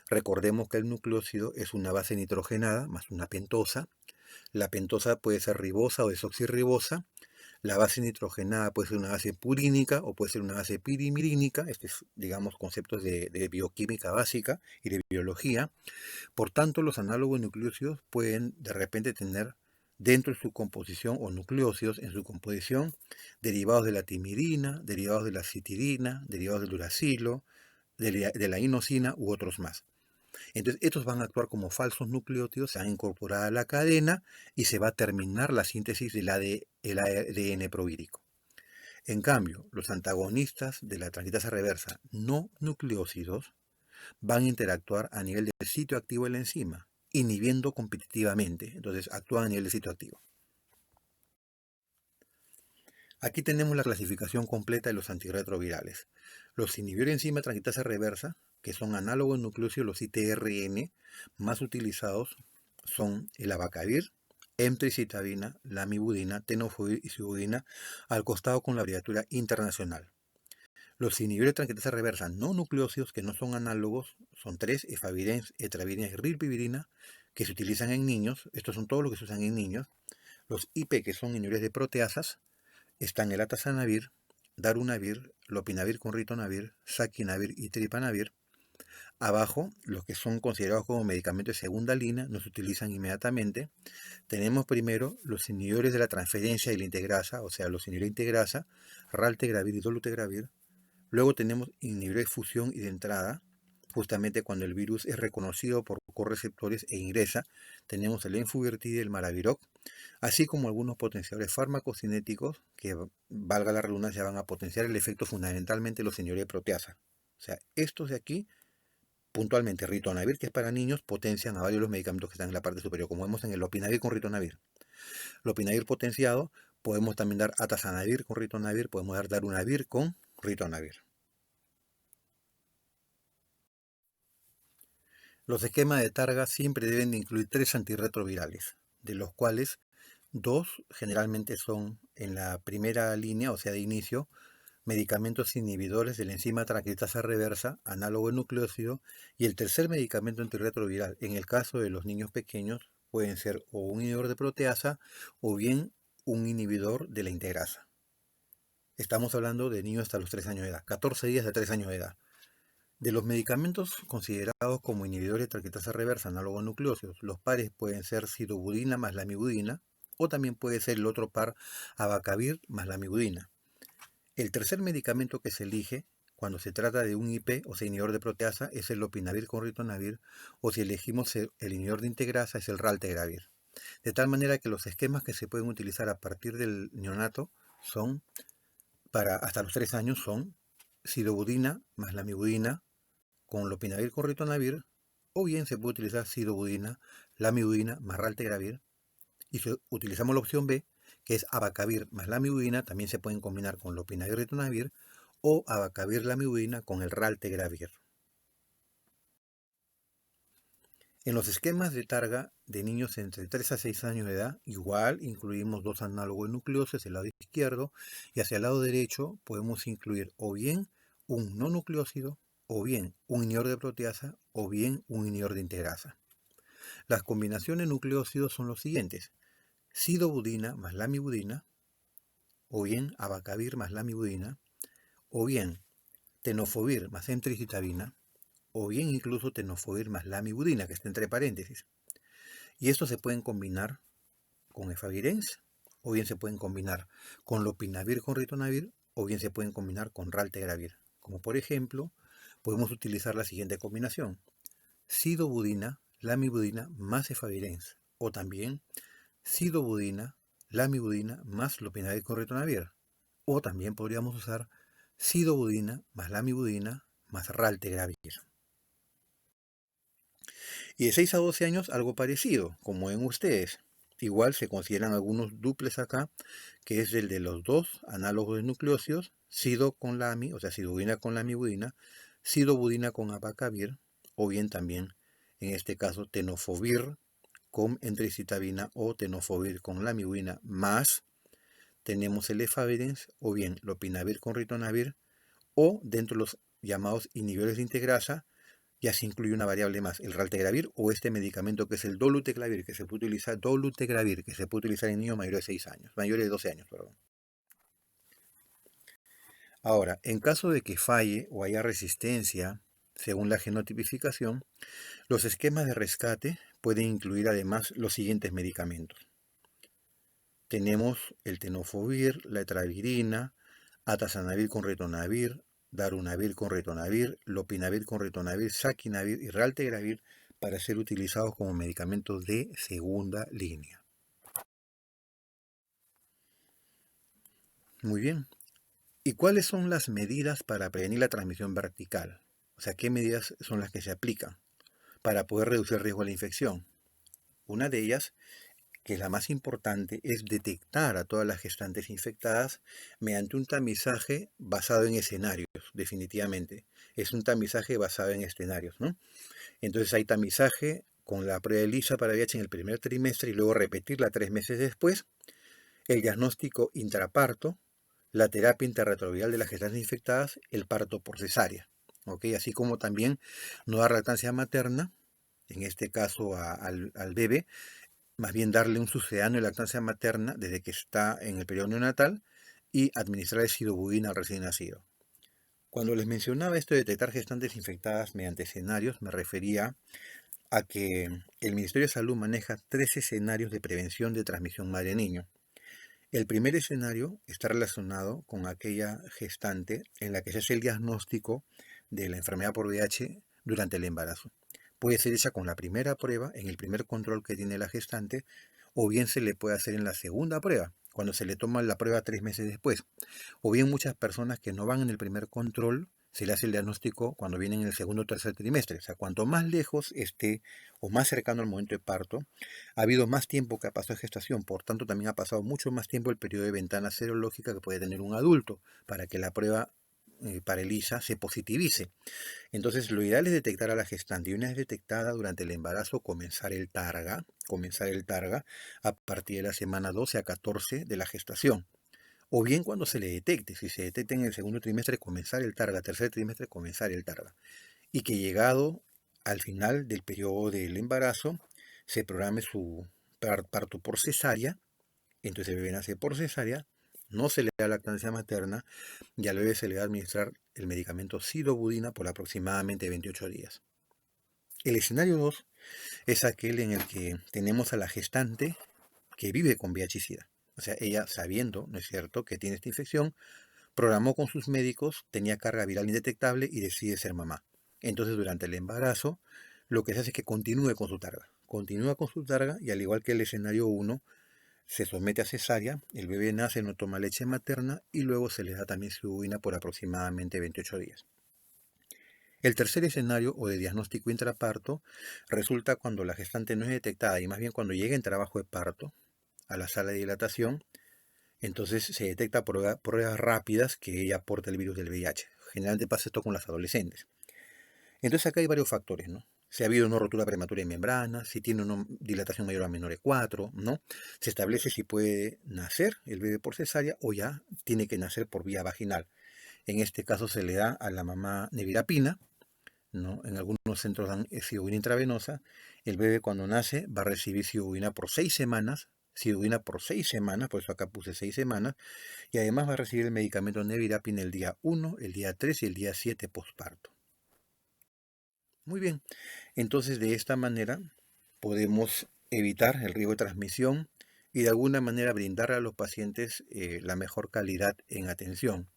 Speaker 1: Recordemos que el nucleócido es una base nitrogenada más una pentosa. La pentosa puede ser ribosa o desoxirribosa. La base nitrogenada puede ser una base purínica o puede ser una base pirimirínica. Estos es, digamos, conceptos de bioquímica básica y de biología. Por tanto, los análogos nucleócidos pueden de repente tener dentro de su composición o nucleócidos en su composición derivados de la timidina, derivados de la citidina, derivados del uracilo, de la inosina u otros más. Entonces, estos van a actuar como falsos nucleótidos, se van a incorporar a la cadena y se va a terminar la síntesis del ADN provírico. En cambio, los antagonistas de la transcriptasa reversa no nucleócidos van a interactuar a nivel del sitio activo de la enzima, inhibiendo competitivamente. Entonces, actúan a nivel del sitio activo. Aquí tenemos la clasificación completa de los antirretrovirales. Los inhibidores de enzima transcriptasa reversa, que son análogos nucleócidos, los ITRN, más utilizados son el abacavir, emtricitabina, lamivudina, tenofovir y sibudina, al costado con la abreviatura internacional. Los inhibidores de transcriptasa reversa no nucleócidos, que no son análogos, son tres: efavirenz, etravirina y rilpivirina, que se utilizan en niños. Estos son todos los que se usan en niños. Los IP, que son inhibidores de proteasas, están el atazanavir, darunavir, lopinavir con ritonavir, saquinavir y tripanavir. Abajo, los que son considerados como medicamentos de segunda línea, no se utilizan inmediatamente. Tenemos primero los inhibidores de la transferencia de la integrasa, o sea, los inhibidores de integrasa, raltegravir y dolutegravir. Luego tenemos inhibidores de fusión y de entrada, justamente cuando el virus es reconocido por correceptores e ingresa, tenemos el enfuvirtide y el maraviroc, así como algunos potenciadores farmacocinéticos que, valga la redundancia, van a potenciar el efecto fundamentalmente de los inhibidores de proteasa. O sea, estos de aquí, puntualmente ritonavir, que es para niños, potencian a varios de los medicamentos que están en la parte superior, como vemos en el lopinavir con ritonavir. Lopinavir potenciado, podemos también dar atazanavir con ritonavir, podemos dar darunavir con ritonavir. Los esquemas de targa siempre deben de incluir 3 antirretrovirales, de los cuales 2 generalmente son en la primera línea, o sea de inicio, medicamentos inhibidores de la enzima transcriptasa reversa, análogo de nucleócido, y el tercer medicamento antirretroviral, en el caso de los niños pequeños, pueden ser o un inhibidor de proteasa o bien un inhibidor de la integrasa. Estamos hablando de niños hasta los 3 años de edad, 14 días de 3 años de edad. De los medicamentos considerados como inhibidores de transcriptasa reversa, análogo a nucleócidos, los pares pueden ser sidobudina más lamivudina, o también puede ser el otro par abacavir más lamivudina. El tercer medicamento que se elige cuando se trata de un IP, o sea, inhibidor de proteasa, es el lopinavir con ritonavir, o si elegimos el inhibidor de integrasa, es el raltegravir. De tal manera que los esquemas que se pueden utilizar a partir del neonato son, para hasta los 3 años, son sidobudina más lamivudina con lopinavir con ritonavir, o bien se puede utilizar sidobudina, lamivudina más raltegravir, y si utilizamos la opción B, que es abacavir más lamivudina, también se pueden combinar con lopinavir ritonavir, o abacavir lamivudina con el raltegravir. En los esquemas de targa de niños entre 3 a 6 años de edad, igual incluimos 2 análogos de nucleócidos del lado izquierdo, y hacia el lado derecho podemos incluir o bien un no nucleócido, o bien un inhibidor de proteasa, o bien un inhibidor de integrasa. Las combinaciones de nucleócidos son los siguientes: sidobudina más lamivudina, o bien abacavir más lamivudina, o bien tenofovir más emtricitabina, o bien incluso tenofovir más lamivudina, que está entre paréntesis. Y estos se pueden combinar con efavirenz, o bien se pueden combinar con lopinavir con ritonavir, o bien se pueden combinar con raltegravir. Como por ejemplo, podemos utilizar la siguiente combinación: sidobudina, lamivudina más efavirenz, o también sidobudina, lamivudina más lopinavir con ritonavir, o también podríamos usar sidobudina más lamivudina más raltegravir. Y de 6 a 12 años algo parecido, como ven ustedes. Igual se consideran algunos duples acá, que es el de los 2 análogos de nucleócidos, sido con lami, o sea, sidobudina con lamivudina, sidobudina con abacavir, o bien también, en este caso, tenofovir con entricitabina o tenofovir con lamivudina más, tenemos el efavirenz, o bien lopinavir con ritonavir, o dentro de los llamados inhibidores de integrasa, ya se incluye una variable más, el raltegravir o este medicamento que es el dolutegravir, que se puede utilizar en niños mayores de 6 años, mayores de 12 años, perdón. Ahora, en caso de que falle o haya resistencia, según la genotipificación, los esquemas de rescate pueden incluir además los siguientes medicamentos. Tenemos el tenofovir, la etravirina, atazanavir con ritonavir, darunavir con ritonavir, lopinavir con ritonavir, saquinavir y raltegravir para ser utilizados como medicamentos de segunda línea. Muy bien. ¿Y cuáles son las medidas para prevenir la transmisión vertical? O sea, ¿qué medidas son las que se aplican para poder reducir el riesgo de la infección? Una de ellas, que es la más importante, es detectar a todas las gestantes infectadas mediante un tamizaje basado en escenarios, definitivamente. Es un tamizaje basado en escenarios, ¿no? Entonces hay tamizaje con la prueba de ELISA para VIH en el primer trimestre y luego repetirla 3 meses después, el diagnóstico intraparto, la terapia interretroviral de las gestantes infectadas, el parto por cesárea, ¿ok? Así como también no dar lactancia materna, en este caso al bebé, más bien darle un sucedáneo de lactancia materna desde que está en el periodo neonatal y administrar sidobudina al recién nacido. Cuando les mencionaba esto de detectar gestantes infectadas mediante escenarios, me refería a que el Ministerio de Salud maneja 3 escenarios de prevención de transmisión madre-niño. El primer escenario está relacionado con aquella gestante en la que se hace el diagnóstico de la enfermedad por VIH durante el embarazo. Puede ser hecha con la primera prueba, en el primer control que tiene la gestante, o bien se le puede hacer en la segunda prueba, cuando se le toma la prueba 3 meses después. O bien muchas personas que no van en el primer control, se le hace el diagnóstico cuando vienen en el segundo o tercer trimestre. O sea, cuanto más lejos esté o más cercano al momento de parto, ha habido más tiempo que ha pasado de gestación, por tanto también ha pasado mucho más tiempo el periodo de ventana serológica que puede tener un adulto para que la prueba para ELISA se positivice. Entonces, lo ideal es detectar a la gestante y una vez detectada durante el embarazo, comenzar el targa a partir de la semana 12 a 14 de la gestación. O bien cuando se le detecte, si se detecta en el segundo trimestre, comenzar el targa, tercer trimestre, comenzar el targa. Y que llegado al final del periodo del embarazo, se programe su parto por cesárea, entonces el bebé nace por cesárea, no se le da lactancia materna y al bebé se le va a administrar el medicamento sidobudina por aproximadamente 28 días. El escenario 2 es aquel en el que tenemos a la gestante que vive con VIH-Sida. O sea, ella sabiendo, ¿no es cierto?, que tiene esta infección, programó con sus médicos, tenía carga viral indetectable y decide ser mamá. Entonces, durante el embarazo, lo que se hace es que continúe con su targa. Continúa con su targa y al igual que el escenario 1, se somete a cesárea, el bebé nace, no toma leche materna y luego se le da también sidobudina por aproximadamente 28 días. El tercer escenario o de diagnóstico intraparto resulta cuando la gestante no es detectada y más bien cuando llega en trabajo de parto a la sala de dilatación, entonces se detecta pruebas rápidas que ella aporta el virus del VIH. Generalmente pasa esto con las adolescentes. Entonces acá hay varios factores, ¿no? Si ha habido una rotura prematura de membrana, si tiene una dilatación mayor a menor de 4, ¿no? Se establece si puede nacer el bebé por cesárea o ya tiene que nacer por vía vaginal. En este caso se le da a la mamá nevirapina, ¿no? En algunos centros dan sidobudina intravenosa. El bebé cuando nace va a recibir sidobudina por 6 semanas, sidobudina por 6 semanas, por eso acá puse 6 semanas, y además va a recibir el medicamento nevirapina el día 1, el día 3 y el día 7 postparto. Muy bien, entonces de esta manera podemos evitar el riesgo de transmisión y de alguna manera brindar a los pacientes la mejor calidad en atención.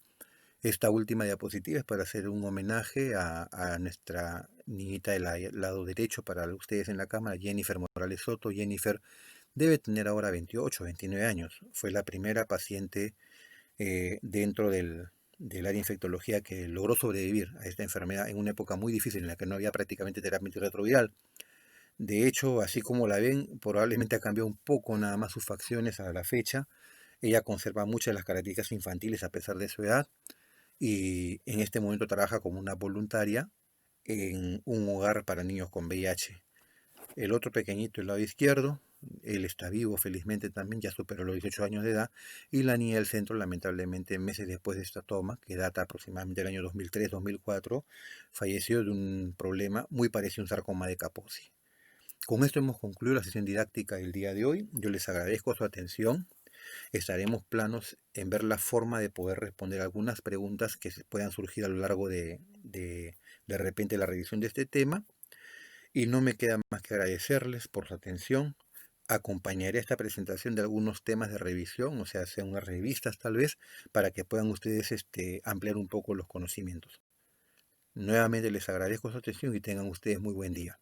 Speaker 1: Esta última diapositiva es para hacer un homenaje a nuestra niñita del lado derecho para ustedes en la cámara, Jennifer Morales Soto. Jennifer debe tener ahora 28 o 29 años. Fue la primera paciente dentro del área de infectología que logró sobrevivir a esta enfermedad en una época muy difícil en la que no había prácticamente terapia antirretroviral. De hecho, así como la ven, probablemente ha cambiado un poco nada más sus facciones a la fecha. Ella conserva muchas de las características infantiles a pesar de su edad y en este momento trabaja como una voluntaria en un hogar para niños con VIH. El otro pequeñito del lado izquierdo, él está vivo felizmente también, ya superó los 18 años de edad, y la niña del centro lamentablemente meses después de esta toma, que data aproximadamente del año 2003-2004, falleció de un problema muy parecido a un sarcoma de Kaposi. Con esto hemos concluido la sesión didáctica del día de hoy. Yo les agradezco su atención. Estaremos planos en ver la forma de poder responder algunas preguntas que puedan surgir a lo largo de repente la revisión de este tema. Y no me queda más que agradecerles por su atención. Acompañaré esta presentación de algunos temas de revisión, o sea unas revistas tal vez, para que puedan ustedes ampliar un poco los conocimientos. Nuevamente les agradezco su atención y tengan ustedes muy buen día.